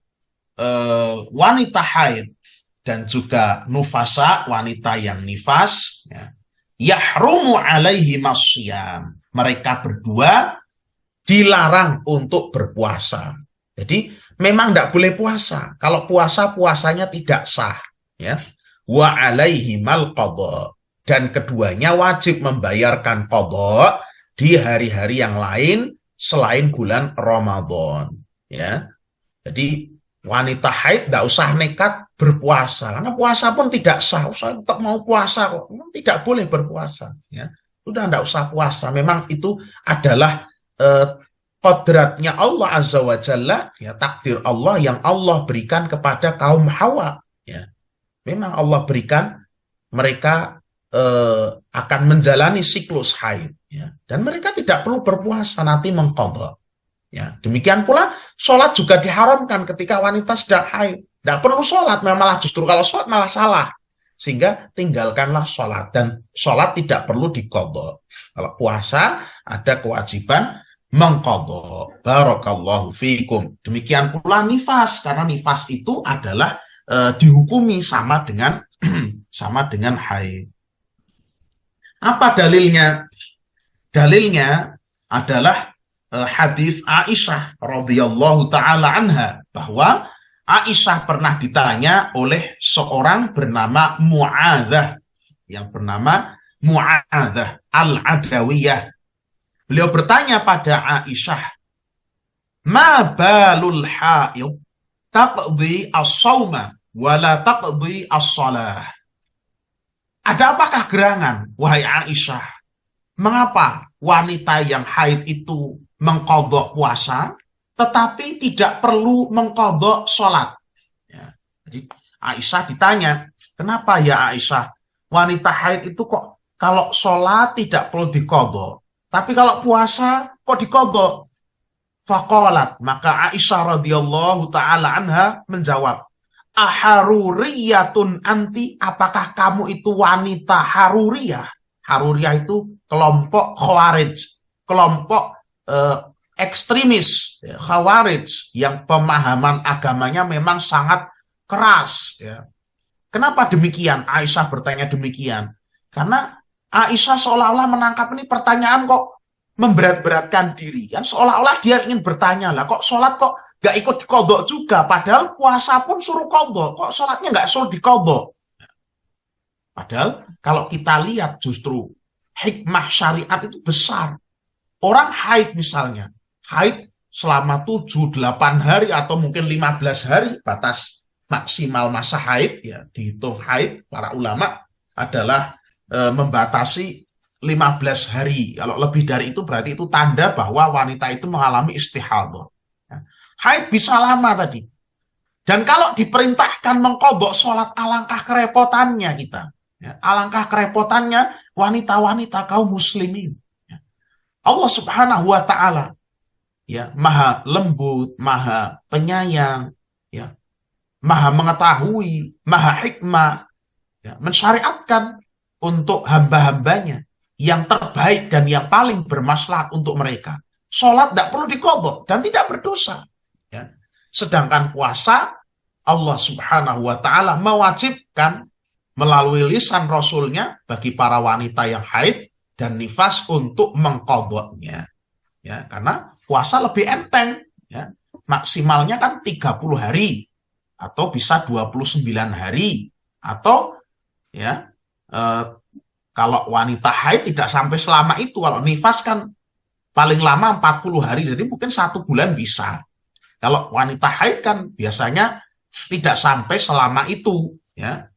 wanita haid dan juga nufasa, wanita yang nifas, ya, yahrumu alaihi masyam, mereka berdua dilarang untuk berpuasa. Jadi memang tidak boleh puasa. Kalau puasa, puasanya tidak sah. Ya. Wa alaihimal qadha. Dan keduanya wajib membayarkan qadha di hari-hari yang lain selain bulan Ramadan. Ya. Jadi wanita haid tidak usah nekat berpuasa. Karena puasa pun tidak sah. Usah tetap mau puasa kok. Tidak boleh berpuasa. Ya. Sudah tidak usah puasa. Memang itu adalah kodratnya Allah Azza wa Jalla, ya, takdir Allah yang Allah berikan kepada kaum Hawa. Ya. Memang Allah berikan mereka akan menjalani siklus haid. Ya. Dan mereka tidak perlu berpuasa, nanti mengqadha. Ya. Demikian pula sholat juga diharamkan ketika wanita sedang haid. Tidak perlu sholat, malah justru kalau sholat malah salah. Sehingga tinggalkanlah sholat. Dan sholat tidak perlu diqadha. Kalau puasa ada kewajiban mengqadha. Barakallahu fikum. Demikian pula nifas, karena nifas itu adalah dihukumi sama dengan sama dengan haid. Apa dalilnya? Dalilnya adalah hadis Aisyah radhiyallahu taala anha, bahwa Aisyah pernah ditanya oleh seorang bernama Mu'adzah, yang bernama Mu'adzah al-Adawiyah. Beliau bertanya pada Aisyah, "Ma balul haid taqdi as-sauma wa la taqdi as-shalah?" Ada apakah gerangan, wahai Aisyah? Mengapa wanita yang haid itu mengqadha puasa tetapi tidak perlu mengqadha salat? Ya. Jadi Aisyah ditanya, "Kenapa ya Aisyah? Wanita haid itu kok kalau salat tidak perlu diqadha, tapi kalau puasa kok diqadha?" Faqalat, maka Aisyah radhiyallahu taala anha menjawab, "Aharuriyatun anti, apakah kamu itu wanita haruriyah?" Haruriyah itu kelompok khawarij, kelompok ekstremis, ya, khawarij yang pemahaman agamanya memang sangat keras. Ya. Kenapa demikian? Aisyah bertanya demikian. Karena Aisyah seolah-olah menangkap ini pertanyaan kok memberat-beratkan diri. Kan seolah-olah dia ingin bertanya, lah kok sholat kok gak ikut diqadha juga, padahal puasa pun suruh qadha, kok sholatnya gak suruh diqadha? Padahal kalau kita lihat justru hikmah syariat itu besar. Orang haid misalnya, haid selama 7-8 hari atau mungkin 15 hari, batas maksimal masa haid, ya, dihitung haid, para ulama adalah membatasi 15 hari. Kalau lebih dari itu berarti itu tanda bahwa wanita itu mengalami istihadhah. Haid bisa lama tadi. Dan kalau diperintahkan mengqadha sholat, alangkah kerepotannya kita. Ya, alangkah kerepotannya wanita-wanita kaum muslimin. Ya. Allah Subhanahu wa taala, ya, maha lembut, maha penyayang, ya, maha mengetahui, maha hikmah, ya, mensyariatkan untuk hamba-hambanya yang terbaik dan yang paling bermaslahat untuk mereka. Sholat tidak perlu diqadha dan tidak berdosa. Ya. Sedangkan puasa, Allah Subhanahu wa taala mewajibkan melalui lisan Rasulnya bagi para wanita yang haid dan nifas untuk mengqadhanya. Ya, karena puasa lebih enteng, ya. Maksimalnya kan 30 hari atau bisa 29 hari, atau ya kalau wanita haid tidak sampai selama itu. Kalau nifas kan paling lama 40 hari, jadi mungkin 1 bulan bisa. Kalau wanita haid kan biasanya tidak sampai selama itu, ya.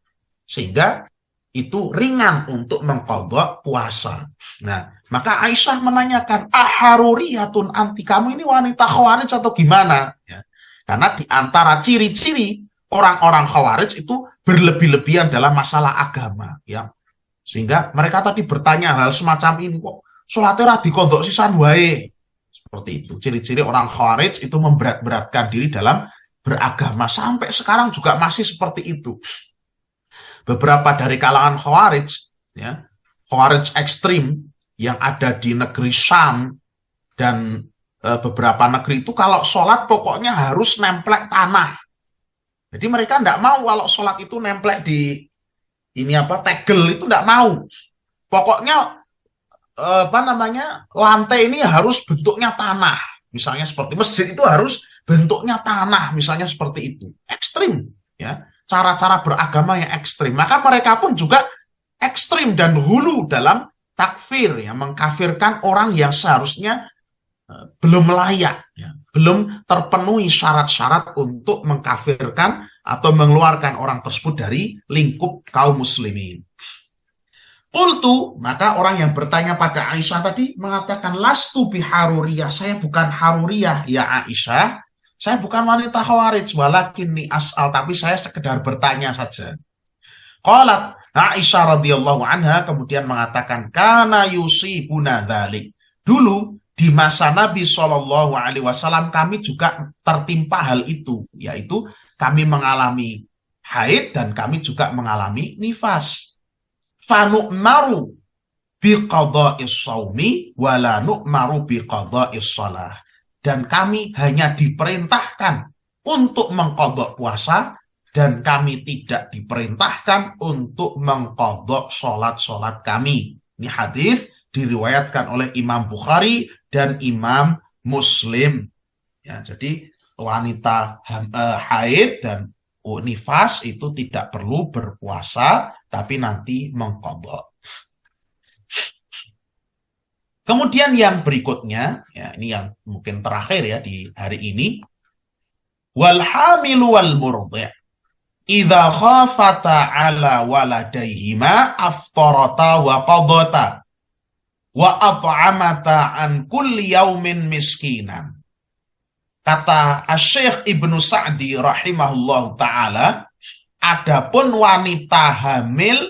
Sehingga itu ringan untuk mengqadha puasa. Nah, maka Aisyah menanyakan, "Aharuriyatun anti, kamu ini wanita khawarij atau gimana?" Ya. Karena di antara ciri-ciri orang-orang khawarij itu berlebih-lebihan dalam masalah agama, ya. Sehingga mereka tadi bertanya hal semacam ini, kok sholatnya ora diqadha sisan wae. Seperti itu. Ciri-ciri orang khawarij itu memberat-beratkan diri dalam beragama. Sampai sekarang juga masih seperti itu. Beberapa dari kalangan khawarij, ya, khawarij ekstrim yang ada di negeri Syam dan beberapa negeri itu, kalau sholat pokoknya harus nemplek tanah. Jadi mereka tidak mau kalau sholat itu nemplek di tegel, itu tidak mau. Pokoknya lantai ini harus bentuknya tanah, misalnya seperti masjid itu harus bentuknya tanah, misalnya seperti itu. Ekstrim, ya. Cara-cara beragama yang ekstrim. Maka mereka pun juga ekstrim dan hulu dalam takfir, ya, mengkafirkan orang yang seharusnya belum layak, ya, belum terpenuhi syarat-syarat untuk mengkafirkan atau mengeluarkan orang tersebut dari lingkup kaum muslimin. Qultu, maka orang yang bertanya pada Aisyah tadi mengatakan, lastu biharuriyah, saya bukan haruriyah ya Aisyah, saya bukan wanita khawarij, walakinni as'al, tapi saya sekedar bertanya saja. Qalat Aisyah radhiyallahu anha kemudian mengatakan, kana yusibuna dzalik. Dulu di masa Nabi Shallallahu alaihi wasallam kami juga tertimpa hal itu, yaitu kami mengalami haid dan kami juga mengalami nifas. Fanu'maru biqadha'is shaumi wala nu'maru biqadha'is shalah. Dan kami hanya diperintahkan untuk mengqadha puasa dan kami tidak diperintahkan untuk mengqadha salat-salat kami. Ini hadis diriwayatkan oleh Imam Bukhari dan Imam Muslim. Ya, jadi wanita haid dan nifas itu tidak perlu berpuasa, tapi nanti mengqadha. Kemudian yang berikutnya, ya, ini yang mungkin terakhir ya di hari ini, wal hamilu wal murdhi' idza khafata ala waladayhima aftarata wa qadata wa at'amata an kulli yaumin miskinan. Kata Asy-Syaikh Ibnu Sa'di rahimahullah ta'ala, adapun wanita hamil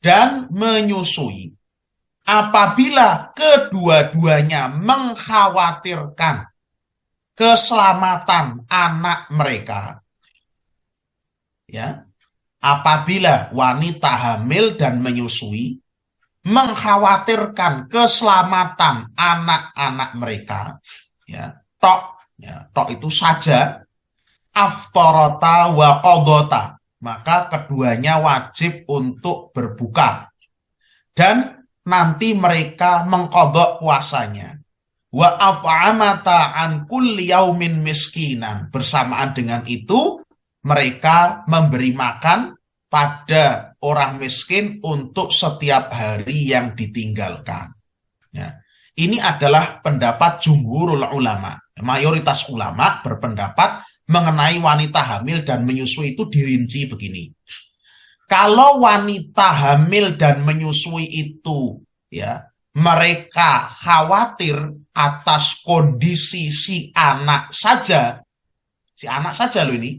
dan menyusui, apabila kedua-duanya mengkhawatirkan keselamatan anak mereka, ya, apabila wanita hamil dan menyusui mengkhawatirkan keselamatan anak-anak mereka, ya, tok itu saja, aftarata wa qadota, maka keduanya wajib untuk berbuka dan nanti mereka mengqadha puasanya. Wa at'amata an kulli yaumin miskinan, bersamaan dengan itu mereka memberi makan pada orang miskin untuk setiap hari yang ditinggalkan. Ya. Ini adalah pendapat jumhurul ulama. Mayoritas ulama berpendapat mengenai wanita hamil dan menyusui itu dirinci begini. Kalau wanita hamil dan menyusui itu, ya, mereka khawatir atas kondisi si anak saja loh ini.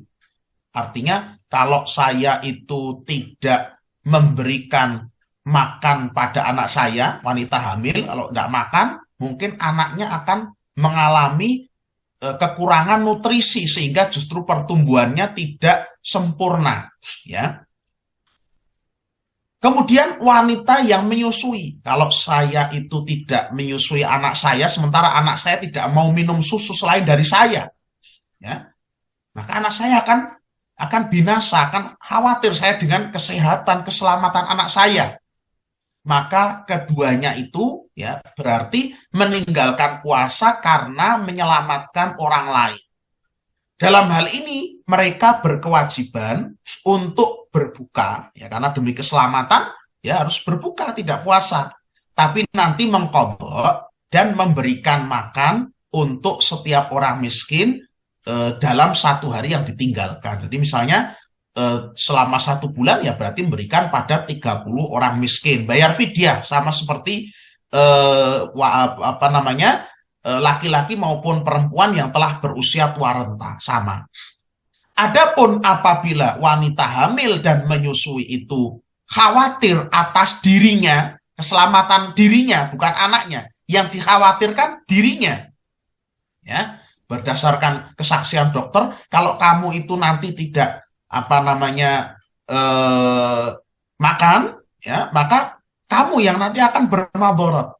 Artinya kalau saya itu tidak memberikan makan pada anak saya, wanita hamil, kalau tidak makan, mungkin anaknya akan mengalami kekurangan nutrisi sehingga justru pertumbuhannya tidak sempurna, ya. Kemudian wanita yang menyusui, kalau saya itu tidak menyusui anak saya, sementara anak saya tidak mau minum susu selain dari saya, ya, maka anak saya akan binasa, akan khawatir saya dengan kesehatan, keselamatan anak saya. Maka keduanya itu, ya, berarti meninggalkan puasa karena menyelamatkan orang lain. Dalam hal ini mereka berkewajiban untuk berbuka, ya, karena demi keselamatan ya harus berbuka, tidak puasa. Tapi nanti mengqadha dan memberikan makan untuk setiap orang miskin dalam satu hari yang ditinggalkan. Jadi misalnya selama 1 bulan ya berarti memberikan pada 30 orang miskin, bayar fidyah sama seperti laki-laki maupun perempuan yang telah berusia tua renta, sama. Adapun apabila wanita hamil dan menyusui itu khawatir atas dirinya, keselamatan dirinya, bukan anaknya, yang dikhawatirkan dirinya, ya, berdasarkan kesaksian dokter, kalau kamu itu nanti tidak makan, ya, maka kamu yang nanti akan bermadharat.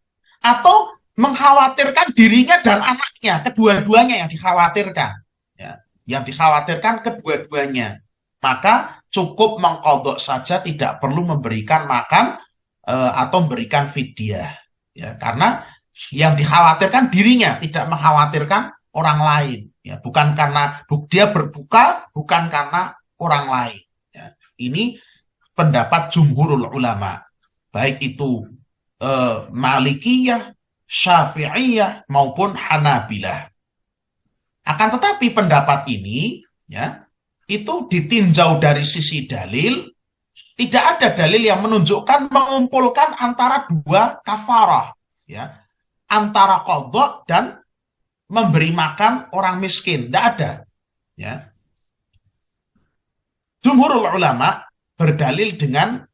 Atau mengkhawatirkan dirinya dan anaknya, kedua-duanya yang dikhawatirkan, ya, yang dikhawatirkan kedua-duanya, maka cukup mengqadha saja, tidak perlu memberikan makan atau memberikan fidyah. ya, karena yang dikhawatirkan dirinya, tidak mengkhawatirkan orang lain, ya, bukan karena dia berbuka, bukan karena orang lain, ya. Ini pendapat jumhurul ulama, baik itu Malikiyah, Syafi'iyah maupun Hanabilah. Akan tetapi pendapat ini, ya, itu ditinjau dari sisi dalil. Tidak ada dalil yang menunjukkan mengumpulkan antara dua kafarah, ya, antara qadha dan memberi makan orang miskin. Tidak ada, ya. Jumhurul ulama berdalil dengan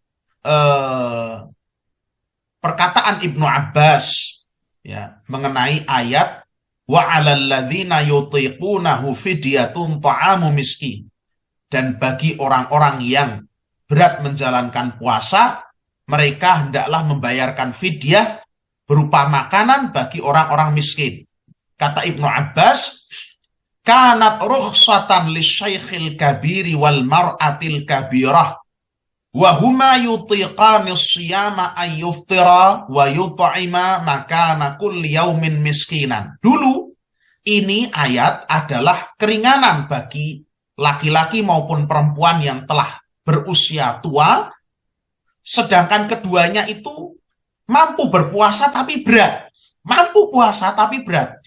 perkataan Ibnu Abbas, ya, mengenai ayat wa 'alal ladzina yutiqunahu fidyatun ta'amu miskin. Dan bagi orang-orang yang berat menjalankan puasa, mereka hendaklah membayarkan fidyah berupa makanan bagi orang-orang miskin. Kata Ibnu Abbas, kanat rukhsatan lisyaikhil kabiri wal mar'atil kabirah wa huma yutiqani siyama ayyuftira wa yut'ima makana kulli yaumin miskinan. Dulu ini ayat adalah keringanan bagi laki-laki maupun perempuan yang telah berusia tua, sedangkan keduanya itu mampu berpuasa tapi berat. Mampu puasa tapi berat.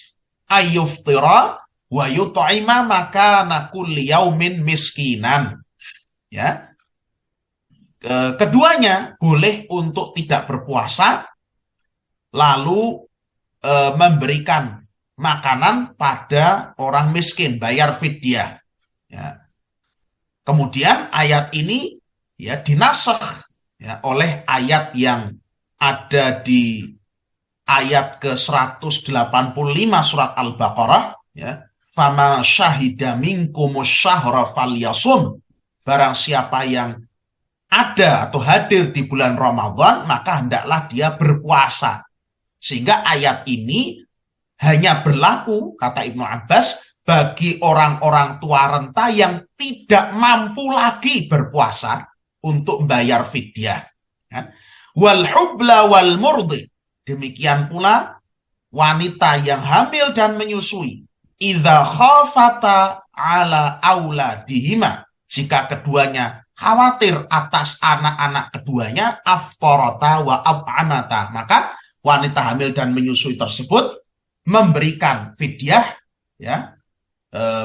Ayyuftira wa yut'ima makana kulli yaumin miskinan. Ya. Keduanya boleh untuk tidak berpuasa lalu memberikan makanan pada orang miskin, bayar fidyah. Ya. Kemudian ayat ini, ya, dinasakh, ya, oleh ayat yang ada di ayat ke-185 surat Al-Baqarah, ya, fama syahida minkumus syahra falyasum. Barang siapa yang ada atau hadir di bulan Ramadan, maka hendaklah dia berpuasa. Sehingga ayat ini hanya berlaku, kata Ibnu Abbas, bagi orang-orang tua renta yang tidak mampu lagi berpuasa untuk membayar fidyah. Wal hubla wal murdi. Demikian pula wanita yang hamil dan menyusui. Idza khafata ala auladihima. Jika keduanya khawatir atas anak-anak keduanya, aftarata wa at'amata. Maka wanita hamil dan menyusui tersebut memberikan fidyah, ya.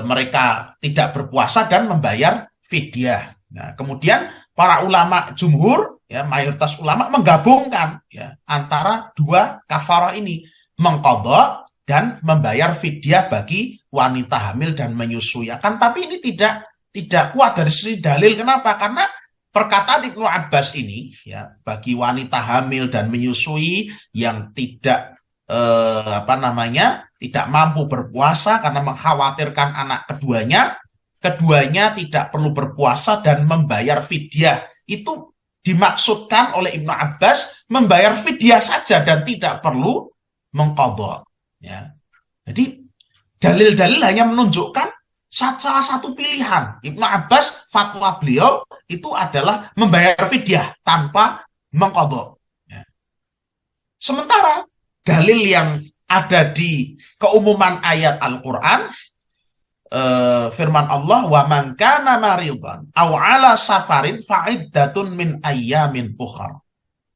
Mereka tidak berpuasa dan membayar fidyah. Nah, kemudian para ulama jumhur, ya, mayoritas ulama menggabungkan, ya, antara dua kafarah ini, mengqadha dan membayar fidyah bagi wanita hamil dan menyusui. Akan tapi ini tidak kuat dari sisi dalil. Kenapa? Karena perkataan Ibnu Abbas ini, ya, bagi wanita hamil dan menyusui yang tidak tidak mampu berpuasa karena mengkhawatirkan anak keduanya tidak perlu berpuasa dan membayar fidyah. Itu dimaksudkan oleh Ibnu Abbas membayar fidyah saja dan tidak perlu mengqadha, ya. Jadi dalil-dalil hanya menunjukkan salah satu pilihan. Ibnu Abbas, fatwa beliau itu adalah membayar fidyah tanpa mengqadha, ya. Sementara dalil yang ada di keumuman ayat Al-Quran, firman Allah, wa man kana maridan aw ala safarin fa'iddatun min ayyamin ukhar.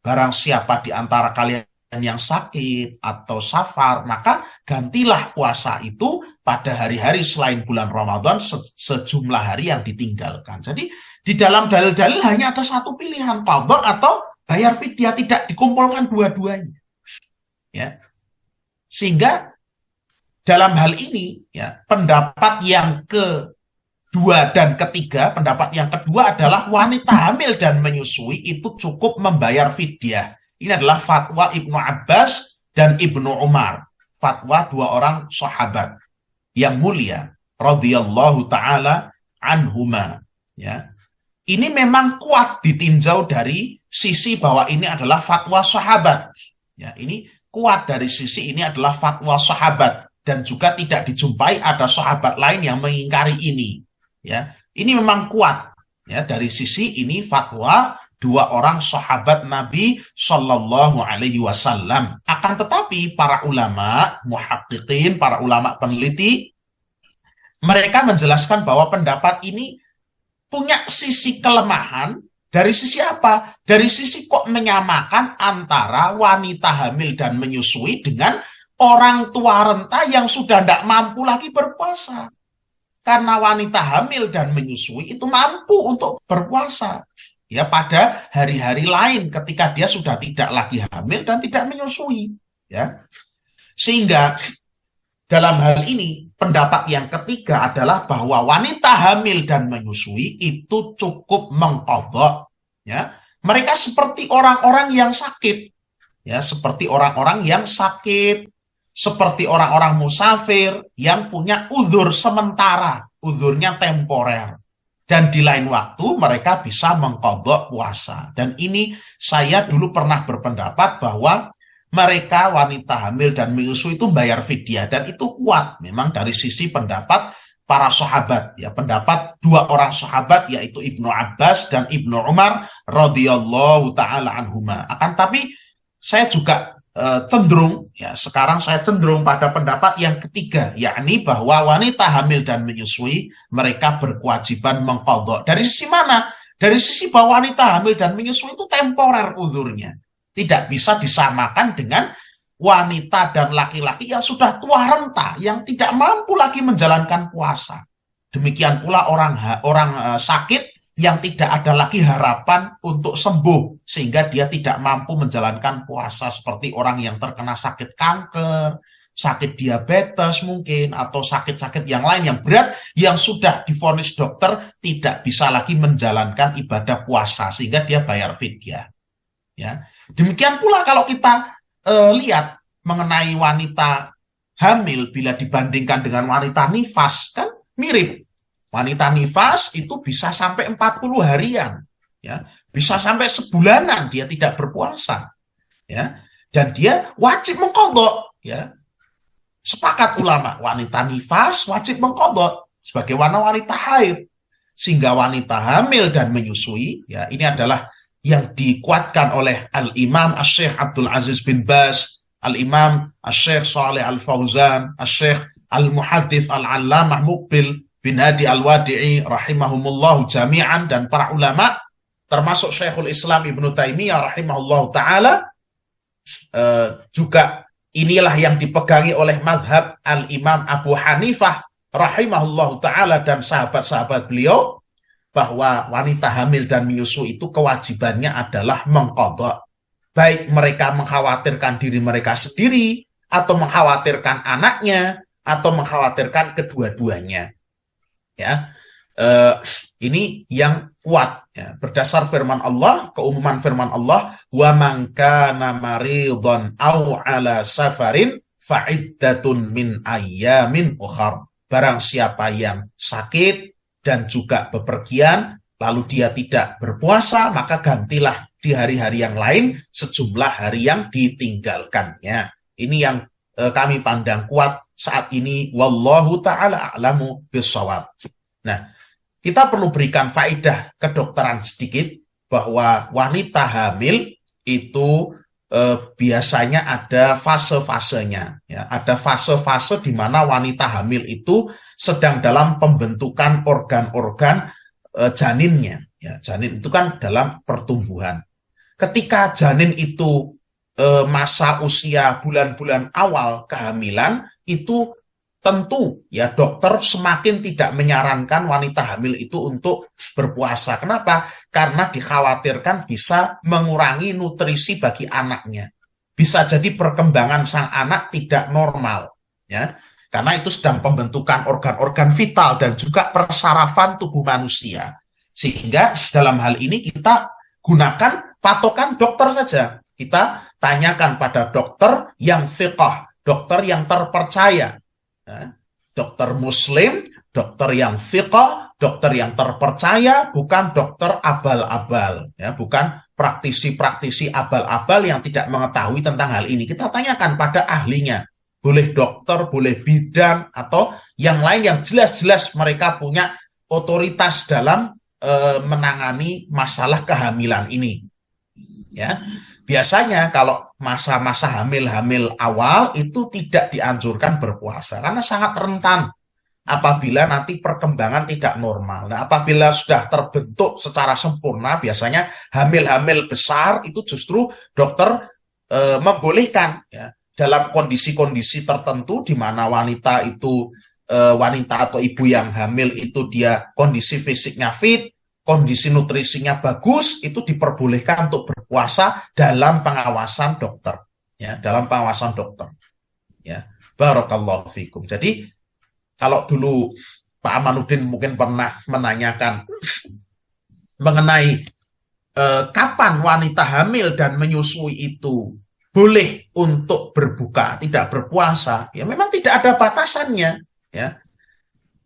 Barang siapa di antara kalian yang sakit atau safar, maka gantilah puasa itu pada hari-hari selain bulan Ramadan sejumlah hari yang ditinggalkan. Jadi di dalam dalil-dalil hanya ada satu pilihan, qadha atau bayar fidyah, tidak dikumpulkan dua-duanya, ya. Sehingga dalam hal ini, ya, pendapat yang kedua dan ketiga, pendapat yang kedua adalah wanita hamil dan menyusui itu cukup membayar fidyah. Ini adalah fatwa Ibnu Abbas dan Ibnu Umar, fatwa dua orang sahabat yang mulia radhiyallahu taala anhuma, ya. Ini memang kuat ditinjau dari sisi bahwa ini adalah fatwa sahabat, ya. Ini kuat dari sisi ini adalah fatwa sahabat, dan juga tidak dijumpai ada sahabat lain yang mengingkari ini, ya. Ini memang kuat, ya, dari sisi ini fatwa dua orang sahabat Nabi Shallallahu Alaihi Wasallam. Akan tetapi para ulama muhaqqiqin, para ulama peneliti, mereka menjelaskan bahwa pendapat ini punya sisi kelemahan. Dari sisi apa? Dari sisi kok menyamakan antara wanita hamil dan menyusui dengan orang tua renta yang sudah tidak mampu lagi berpuasa. Karena wanita hamil dan menyusui itu mampu untuk berpuasa. Ya, pada hari-hari lain ketika dia sudah tidak lagi hamil dan tidak menyusui. Ya. Sehingga dalam hal ini, pendapat yang ketiga adalah bahwa wanita hamil dan menyusui itu cukup mengqadha. Ya. Mereka seperti orang-orang yang sakit. Ya, seperti orang-orang yang sakit, seperti orang-orang musafir yang punya uzur sementara, uzurnya temporer. Dan di lain waktu mereka bisa mengqadha puasa. Dan ini saya dulu pernah berpendapat bahwa mereka wanita hamil dan menyusui itu bayar fidyah, dan itu kuat memang dari sisi pendapat para sahabat, ya, pendapat dua orang sahabat yaitu Ibnu Abbas dan Ibnu Umar radhiyallahu taala anhuma. Akan tapi saya juga cenderung, ya, sekarang saya cenderung pada pendapat yang ketiga, yakni bahwa wanita hamil dan menyusui mereka berkewajiban mengqadha. Dari sisi mana? Dari sisi bahwa wanita hamil dan menyusui itu temporer uzurnya. Tidak bisa disamakan dengan wanita dan laki-laki yang sudah tua renta, yang tidak mampu lagi menjalankan puasa. Demikian pula orang sakit yang tidak ada lagi harapan untuk sembuh, sehingga dia tidak mampu menjalankan puasa, seperti orang yang terkena sakit kanker, sakit diabetes mungkin, atau sakit-sakit yang lain yang berat, yang sudah divonis dokter tidak bisa lagi menjalankan ibadah puasa, sehingga dia bayar fidyah. Ya. Demikian pula kalau kita lihat mengenai wanita hamil bila dibandingkan dengan wanita nifas, kan mirip. Wanita nifas itu bisa sampai 40 harian, ya, bisa sampai sebulanan dia tidak berpuasa, ya, dan dia wajib mengqadha, ya. Sepakat ulama, wanita nifas wajib mengqadha sebagai wanita haid. Sehingga wanita hamil dan menyusui, ya, ini adalah yang dikuatkan oleh Al-Imam Asy-Syaikh Abdul Aziz bin Baz, Al-Imam Asy-Syaikh Shalih Al-Fauzan, Asy-Syaikh Al-Muhaddits Al-Allamah Muqbil bin Hadi Al-Wadi'i rahimahumullahu jami'an, dan para ulama termasuk Syekhul Islam Ibnu Taimiyah rahimahullahu taala, juga inilah yang dipegangi oleh mazhab Al-Imam Abu Hanifah rahimahullahu taala dan sahabat-sahabat beliau, bahwa wanita hamil dan menyusui itu kewajibannya adalah mengqadha. Baik mereka mengkhawatirkan diri mereka sendiri, atau mengkhawatirkan anaknya, atau mengkhawatirkan kedua-duanya. Ya, ini yang kuat, ya. Berdasar firman Allah, keumuman firman Allah, wa man kana maridhan aw ala safarin fa iddatun min ayyamin ukhar. Barang siapa yang sakit dan juga bepergian, lalu dia tidak berpuasa, maka gantilah di hari-hari yang lain sejumlah hari yang ditinggalkannya. Ini yang kami pandang kuat saat ini. Wallahu ta'ala a'lamu bishawab. Nah, kita perlu berikan faedah kedokteran sedikit, bahwa wanita hamil itu biasanya ada fase-fasenya, ya. Ada fase-fase di mana wanita hamil itu sedang dalam pembentukan organ-organ janinnya. Ya, janin itu kan dalam pertumbuhan. Ketika janin itu masa usia bulan-bulan awal kehamilan, itu tentu ya dokter semakin tidak menyarankan wanita hamil itu untuk berpuasa. Kenapa? Karena dikhawatirkan bisa mengurangi nutrisi bagi anaknya. Bisa jadi perkembangan sang anak tidak normal, ya. Karena itu sedang pembentukan organ-organ vital dan juga persarafan tubuh manusia. Sehingga dalam hal ini kita gunakan patokan dokter saja. Kita tanyakan pada dokter yang fiqh, dokter yang terpercaya. Dokter muslim, dokter yang fiqh, dokter yang terpercaya, bukan dokter abal-abal, ya, bukan praktisi-praktisi abal-abal yang tidak mengetahui tentang hal ini. Kita tanyakan pada ahlinya, boleh dokter, boleh bidan, atau yang lain yang jelas-jelas mereka punya otoritas dalam menangani masalah kehamilan ini. Ya, biasanya kalau masa-masa hamil-hamil awal itu tidak dianjurkan berpuasa karena sangat rentan apabila nanti perkembangan tidak normal. Nah, apabila sudah terbentuk secara sempurna, biasanya hamil-hamil besar itu justru dokter membolehkan ya dalam kondisi-kondisi tertentu di mana wanita itu wanita atau ibu yang hamil itu dia kondisi fisiknya fit, kondisi nutrisinya bagus, itu diperbolehkan untuk berpuasa dalam pengawasan dokter. Ya, dalam pengawasan dokter. Ya, barakallahu fikum. Jadi kalau dulu Pak Amanuddin mungkin pernah menanyakan mengenai kapan wanita hamil dan menyusui itu boleh untuk berbuka, tidak berpuasa, ya memang tidak ada batasannya. Ya,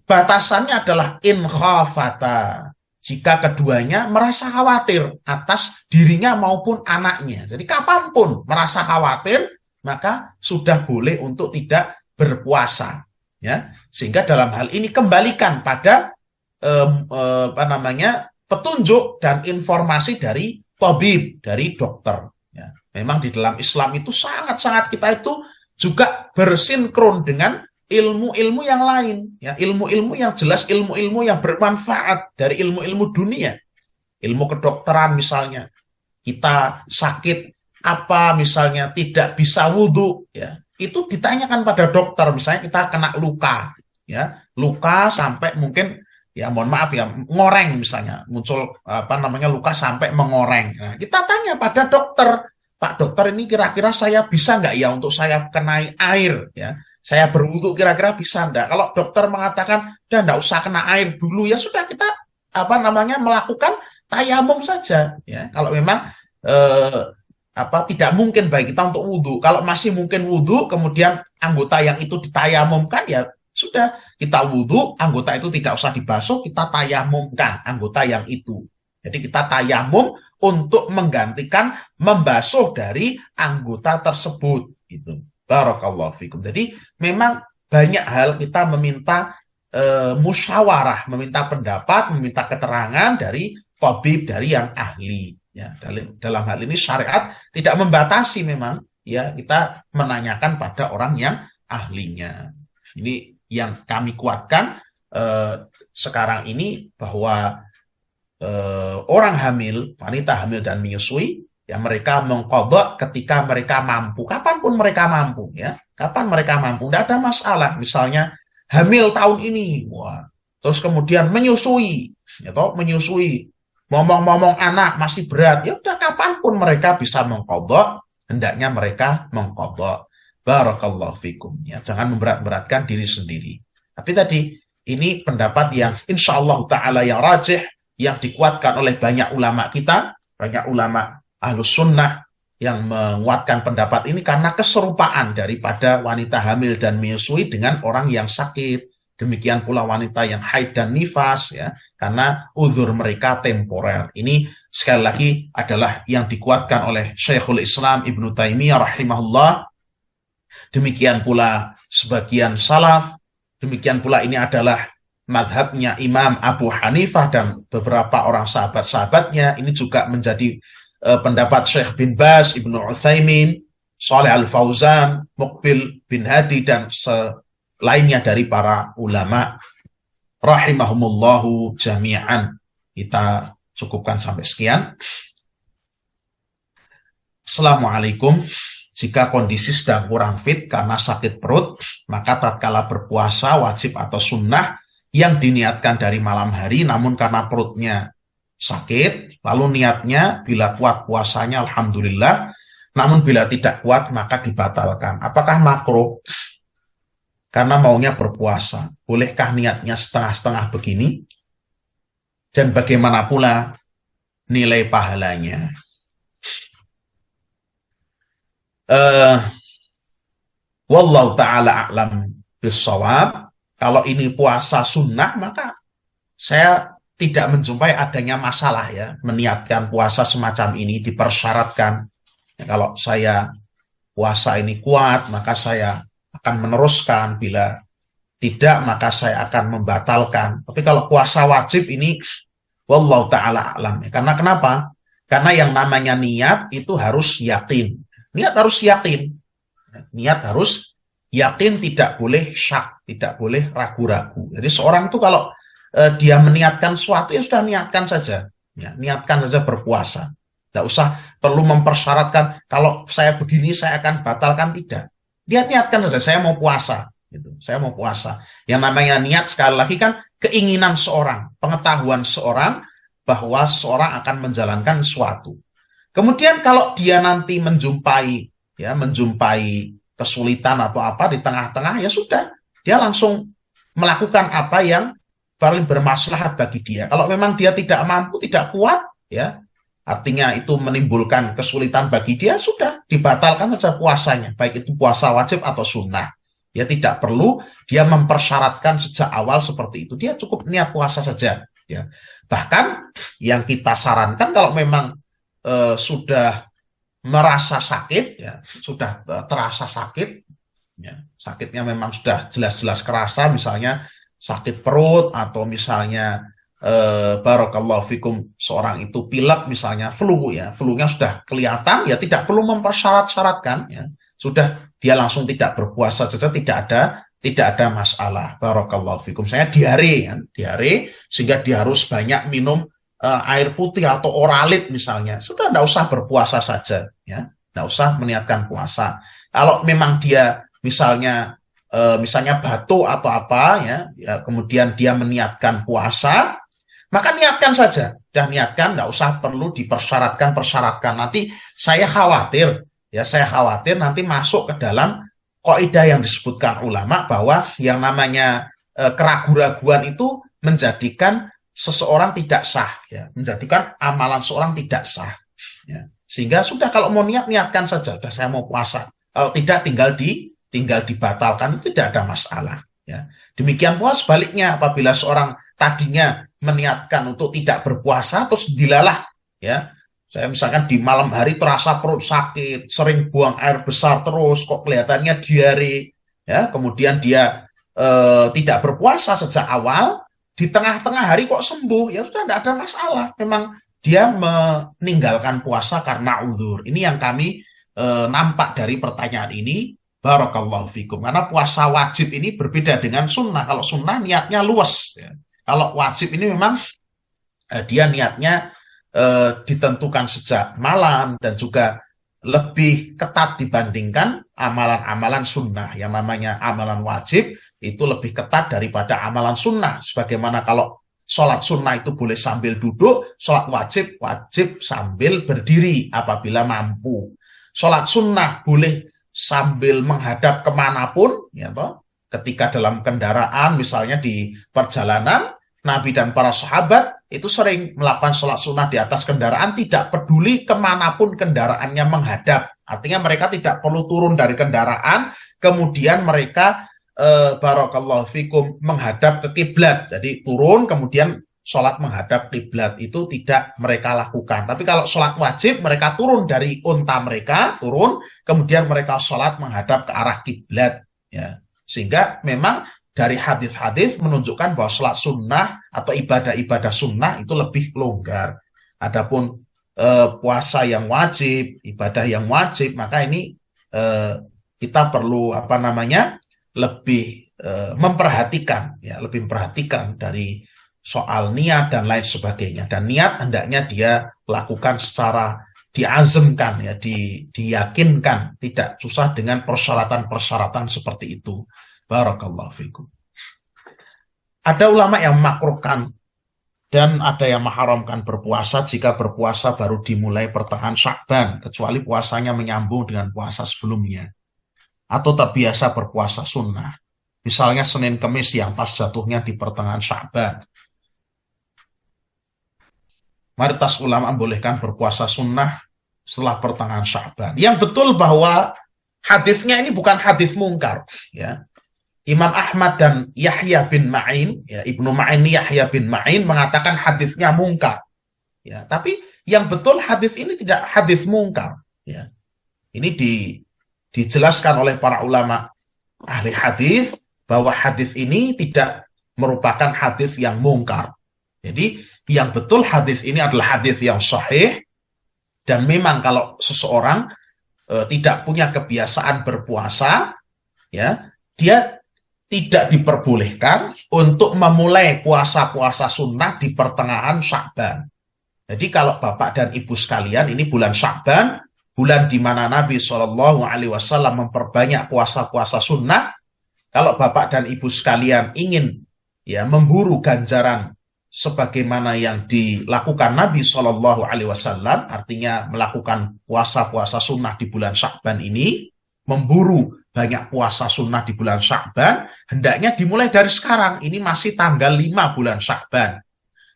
batasannya adalah in khafata, jika keduanya merasa khawatir atas dirinya maupun anaknya. Jadi kapanpun merasa khawatir, maka sudah boleh untuk tidak berpuasa. Ya, sehingga dalam hal ini kembalikan pada petunjuk dan informasi dari tabib, dari dokter. Ya, memang di dalam Islam itu sangat-sangat kita itu juga bersinkron dengan ilmu-ilmu yang lain, ya, ilmu-ilmu yang jelas, ilmu-ilmu yang bermanfaat dari ilmu-ilmu dunia, ilmu kedokteran misalnya, kita sakit apa misalnya tidak bisa wudhu, ya, itu ditanyakan pada dokter, misalnya kita kena luka, ya, luka sampai mungkin, ya mohon maaf ya, ngoreng misalnya, muncul luka sampai mengoreng, nah, kita tanya pada dokter, Pak dokter ini kira-kira saya bisa nggak ya untuk saya kenai air, ya, saya berwudu kira-kira bisa enggak? Kalau dokter mengatakan, udah enggak usah kena air dulu, ya sudah kita melakukan tayamum saja. Ya, kalau memang tidak mungkin bagi kita untuk wudu. Kalau masih mungkin wudu, kemudian anggota yang itu ditayamumkan, ya sudah kita wudu, anggota itu tidak usah dibasuh, kita tayamumkan anggota yang itu. Jadi kita tayamum untuk menggantikan membasuh dari anggota tersebut. Gitu. Barakallahu fikum. Jadi memang banyak hal kita meminta musyawarah, meminta pendapat, meminta keterangan dari tabib, dari yang ahli. Ya, dalam hal ini syariat tidak membatasi memang, ya kita menanyakan pada orang yang ahlinya. Ini yang kami kuatkan sekarang ini bahwa orang hamil, wanita hamil dan menyusui, ya mereka mengqadha ketika mereka mampu, kapanpun mereka mampu, ya kapan mereka mampu, tidak ada masalah. Misalnya hamil tahun ini, wah, terus kemudian menyusui, ya toh menyusui, ngomong-ngomong anak masih berat, ya udah kapanpun mereka bisa mengqadha, hendaknya mereka mengqadha. Barakallahu fikum, ya jangan memberat-beratkan diri sendiri. Tapi tadi ini pendapat yang insyaallah taala yang rajih, yang dikuatkan oleh banyak ulama kita, banyak ulama Ahlus Sunnah yang menguatkan pendapat ini karena keserupaan daripada wanita hamil dan menyusui dengan orang yang sakit. Demikian pula wanita yang haid dan nifas, ya, karena uzur mereka temporer. Ini sekali lagi adalah yang dikuatkan oleh Syekhul Islam Ibnu Taimiyah rahimahullah. Demikian pula sebagian salaf. Demikian pula ini adalah madhabnya Imam Abu Hanifah dan beberapa orang sahabat-sahabatnya. Ini juga menjadi pendapat Syekh bin Baz, Ibnu Utsaimin, Shalih Al-Fauzan, Muqbil bin Hadi dan lainnya dari para ulama rahimahumullahu jami'an. Kita cukupkan sampai sekian. Assalamualaikum. Jika kondisi sedang kurang fit karena sakit perut, maka tatkala berpuasa wajib atau sunnah yang diniatkan dari malam hari, namun karena perutnya sakit, lalu niatnya bila kuat puasanya alhamdulillah, namun bila tidak kuat maka dibatalkan. Apakah makruh? Karena maunya berpuasa. Bolehkah niatnya setengah-setengah begini? Dan bagaimana pula nilai pahalanya? Wallahu ta'ala a'lam bissawab. Kalau ini puasa sunnah, maka saya tidak menjumpai adanya masalah, ya, meniatkan puasa semacam ini dipersyaratkan. Ya, kalau saya puasa ini kuat, maka saya akan meneruskan. Bila tidak, maka saya akan membatalkan. Tapi kalau puasa wajib ini Wallahu taala alam. Karena kenapa? Karena yang namanya niat itu harus yakin. Niat harus yakin. Niat harus yakin, tidak boleh syak, tidak boleh ragu-ragu. Jadi seorang itu kalau dia meniatkan sesuatu, ya sudah niatkan saja. Ya, niatkan saja berpuasa. Tidak usah perlu mempersyaratkan, kalau saya begini saya akan batalkan, tidak. Dia niatkan saja, saya mau puasa. Gitu. Saya mau puasa. Yang namanya niat sekali lagi kan keinginan seorang, pengetahuan seorang bahwa seseorang akan menjalankan sesuatu. Kemudian kalau dia nanti menjumpai kesulitan atau apa di tengah-tengah, ya sudah, dia langsung melakukan apa yang paling bermaslahat bagi dia. Kalau memang dia tidak mampu, tidak kuat, ya, artinya itu menimbulkan kesulitan bagi dia, sudah, dibatalkan saja puasanya, baik itu puasa wajib atau sunnah. Ya tidak perlu dia mempersyaratkan sejak awal seperti itu, dia cukup niat puasa saja. Ya. Bahkan yang kita sarankan kalau memang sudah merasa sakit, ya, sudah terasa sakit, ya, sakitnya memang sudah jelas-jelas kerasa, misalnya sakit perut atau misalnya barakallahu fikum seorang itu pilek misalnya, flu ya, flu-nya sudah kelihatan, ya tidak perlu mempersyarat-syaratkan, ya, sudah dia langsung tidak berpuasa saja, tidak ada masalah. Barakallahu fikum. Saya diare, kan? Diare sehingga dia harus banyak minum air putih atau oralit misalnya. Sudah tidak usah berpuasa saja, ya. Tidak usah meniatkan puasa. Kalau memang dia misalnya batuk atau apa, ya, kemudian dia meniatkan puasa, maka niatkan saja. Sudah niatkan, tidak usah perlu dipersyaratkan. Nanti saya khawatir nanti masuk ke dalam kaidah yang disebutkan ulama bahwa yang namanya keraguan-raguan itu menjadikan seseorang tidak sah, ya, menjadikan amalan seorang tidak sah, ya. Sehingga sudah, kalau mau niatkan saja, sudah saya mau puasa. Kalau tidak tinggal dibatalkan, itu tidak ada masalah, ya. Demikian pula sebaliknya, apabila seorang tadinya meniatkan untuk tidak berpuasa terus dilalah, ya, saya misalkan di malam hari terasa perut sakit, sering buang air besar terus, kok kelihatannya diare, ya, kemudian dia tidak berpuasa sejak awal, di tengah-tengah hari kok sembuh, ya sudah, tidak ada masalah. Memang dia meninggalkan puasa karena uzur. Ini yang kami nampak dari pertanyaan ini. Barakallahu fikum. Karena puasa wajib ini berbeda dengan sunnah. Kalau sunnah niatnya luas, ya. Kalau wajib ini memang dia niatnya ditentukan sejak malam dan juga lebih ketat dibandingkan amalan-amalan sunnah. Yang namanya amalan wajib itu lebih ketat daripada amalan sunnah. Sebagaimana kalau sholat sunnah itu boleh sambil duduk, sholat wajib sambil berdiri apabila mampu. Sholat sunnah boleh sambil menghadap kemanapun, ya toh. Ketika dalam kendaraan, misalnya di perjalanan, Nabi dan para sahabat itu sering melakukan sholat sunnah di atas kendaraan, tidak peduli kemanapun kendaraannya menghadap. Artinya mereka tidak perlu turun dari kendaraan, kemudian mereka barakallahu fikum menghadap ke kiblat. Jadi turun kemudian sholat menghadap kiblat, itu tidak mereka lakukan. Tapi kalau sholat wajib, mereka turun dari unta mereka, kemudian mereka sholat menghadap ke arah kiblat. Ya. Sehingga memang dari hadis-hadis menunjukkan bahwa sholat sunnah atau ibadah-ibadah sunnah itu lebih longgar. Adapun puasa yang wajib, ibadah yang wajib, maka ini kita perlu lebih memperhatikan, ya, lebih memperhatikan dari soal niat dan lain sebagainya. Dan niat hendaknya dia lakukan secara diazamkan, ya, diyakinkan, tidak susah dengan persyaratan-persyaratan seperti itu. Barakallahu fikum. Ada ulama yang memakruhkan dan ada yang mengharamkan berpuasa jika berpuasa baru dimulai pertengahan Sya'ban, kecuali puasanya menyambung dengan puasa sebelumnya, atau terbiasa berpuasa sunnah, misalnya Senin Kemis yang pas jatuhnya di pertengahan Sya'ban. Mayoritas ulama membolehkan berpuasa sunnah setelah pertengahan Sya'ban. Yang betul bahwa hadisnya ini bukan hadis mungkar, ya. Imam Ahmad dan Yahya bin Ma'in, ya, Ibnu Ma'in Yahya bin Ma'in mengatakan hadisnya mungkar. Ya, tapi yang betul hadis ini tidak hadis mungkar, ya. Ini dijelaskan oleh para ulama ahli hadis bahwa hadis ini tidak merupakan hadis yang mungkar. Jadi yang betul hadis ini adalah hadis yang sahih, dan memang kalau seseorang tidak punya kebiasaan berpuasa, ya, dia tidak diperbolehkan untuk memulai puasa-puasa sunnah di pertengahan Sya'ban. Jadi kalau Bapak dan Ibu sekalian, ini bulan Sya'ban, bulan di mana Nabi SAW memperbanyak puasa-puasa sunnah. Kalau Bapak dan Ibu sekalian ingin ya memburu ganjaran sebagaimana yang dilakukan Nabi SAW, artinya melakukan puasa-puasa sunnah di bulan Sya'ban ini, memburu banyak puasa sunnah di bulan Sya'ban, hendaknya dimulai dari sekarang. Ini masih tanggal 5 bulan Sya'ban.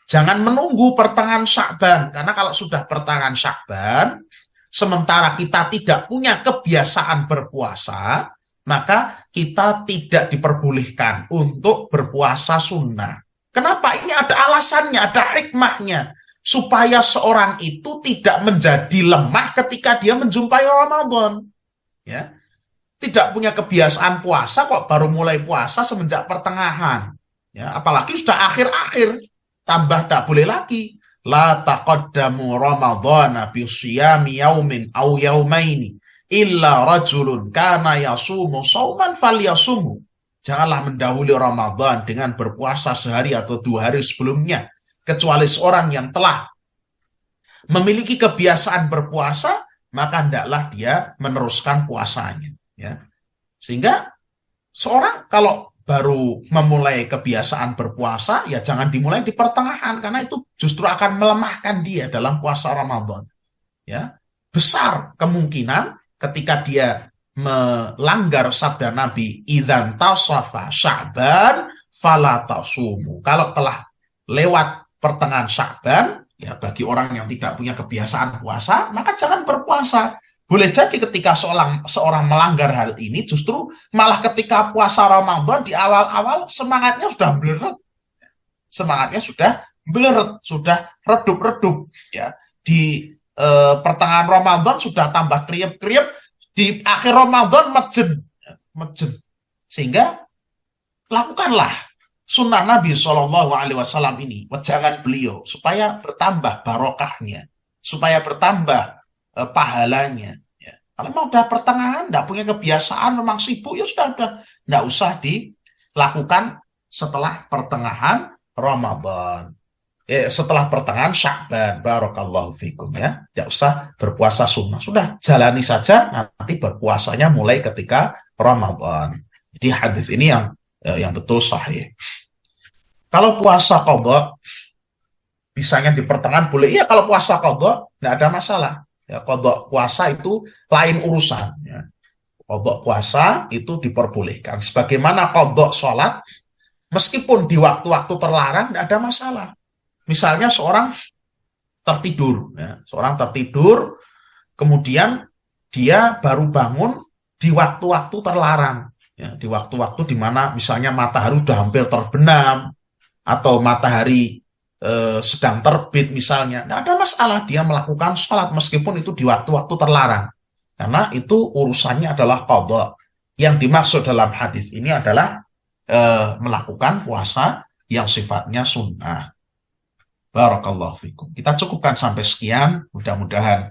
Jangan menunggu pertengahan Sya'ban, karena kalau sudah pertengahan Sya'ban, sementara kita tidak punya kebiasaan berpuasa, maka kita tidak diperbolehkan untuk berpuasa sunnah. Kenapa? Ini ada alasannya, ada hikmahnya. Supaya seorang itu tidak menjadi lemah ketika dia menjumpai Ramadan. Ya. Tidak punya kebiasaan puasa, kok baru mulai puasa semenjak pertengahan. Ya, apalagi sudah akhir-akhir. Tambah tak boleh lagi. La taqaddamu Ramadana bi siyami yaumin aw yaumaini illa rajulun kana yasumu sauman falyasumu. Janganlah mendahului Ramadan dengan berpuasa sehari atau 2 hari sebelumnya, kecuali seorang yang telah memiliki kebiasaan berpuasa, maka hendaklah dia meneruskan puasanya. Ya. Sehingga seorang kalau baru memulai kebiasaan berpuasa, ya jangan dimulai di pertengahan, karena itu justru akan melemahkan dia dalam puasa Ramadan. Ya. Besar kemungkinan ketika dia melanggar sabda Nabi, idzan tasafa Sya'ban fala tasumu. Kalau telah lewat pertengahan Sya'ban, ya bagi orang yang tidak punya kebiasaan puasa, maka jangan berpuasa. Boleh jadi ketika seorang melanggar hal ini, justru malah ketika puasa Ramadan di awal-awal semangatnya sudah beleret. Semangatnya sudah beleret, sudah redup-redup. Ya. Di pertengahan Ramadan sudah tambah kriep-kriep, di akhir Ramadan mejen. Sehingga lakukanlah sunnah Nabi SAW ini, wejangan beliau, supaya bertambah barokahnya, supaya bertambah pahalanya. Ya. Kalau mau udah pertengahan, tidak punya kebiasaan, memang sibuk, ya sudah, tidak usah dilakukan setelah pertengahan Ramadan. Setelah pertengahan Sya'ban, barakallahu fikum, ya. Tidak usah berpuasa sunnah. Sudah, jalani saja, nanti berpuasanya mulai ketika Ramadan. Jadi hadis ini yang betul sahih. Kalau puasa qadha, bisanya di pertengahan boleh. Iya, kalau puasa qadha, tidak ada masalah. Ya, qadha puasa itu lain urusan. Ya. Qadha puasa itu diperbolehkan. Sebagaimana qadha sholat, meskipun di waktu-waktu terlarang, tidak ada masalah. Misalnya seorang tertidur, ya. Seorang tertidur, kemudian dia baru bangun di waktu-waktu terlarang, ya. Di waktu-waktu di mana misalnya matahari sudah hampir terbenam, atau matahari sedang terbit misalnya, tidak ada masalah dia melakukan sholat meskipun itu di waktu-waktu terlarang, karena itu urusannya adalah qadha. Yang dimaksud dalam hadis ini adalah melakukan puasa yang sifatnya sunnah. Barakallahu fikum. Kita cukupkan sampai sekian. Mudah-mudahan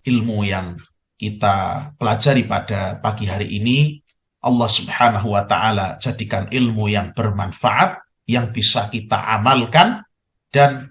ilmu yang kita pelajari pada pagi hari ini, Allah Subhanahu wa ta'ala jadikan ilmu yang bermanfaat, yang bisa kita amalkan, dan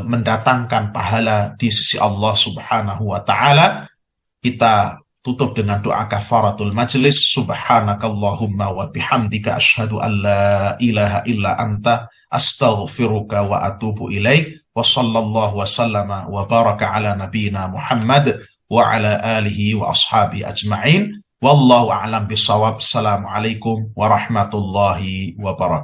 mendatangkan pahala di sisi Allah Subhanahu wa ta'ala. Kita tutup dengan doa kafaratul majlis. Subhanakallahumma wa bihamdika asyhadu an la ilaha illa anta astaghfiruka wa atubu ilaik. Wa sallallahu wa sallama wa baraka ala nabiyyina Muhammad wa ala alihi wa ashabi ajma'in. Wallahu a'lam bisawab. Assalamualaikum warahmatullahi wabarakatuh.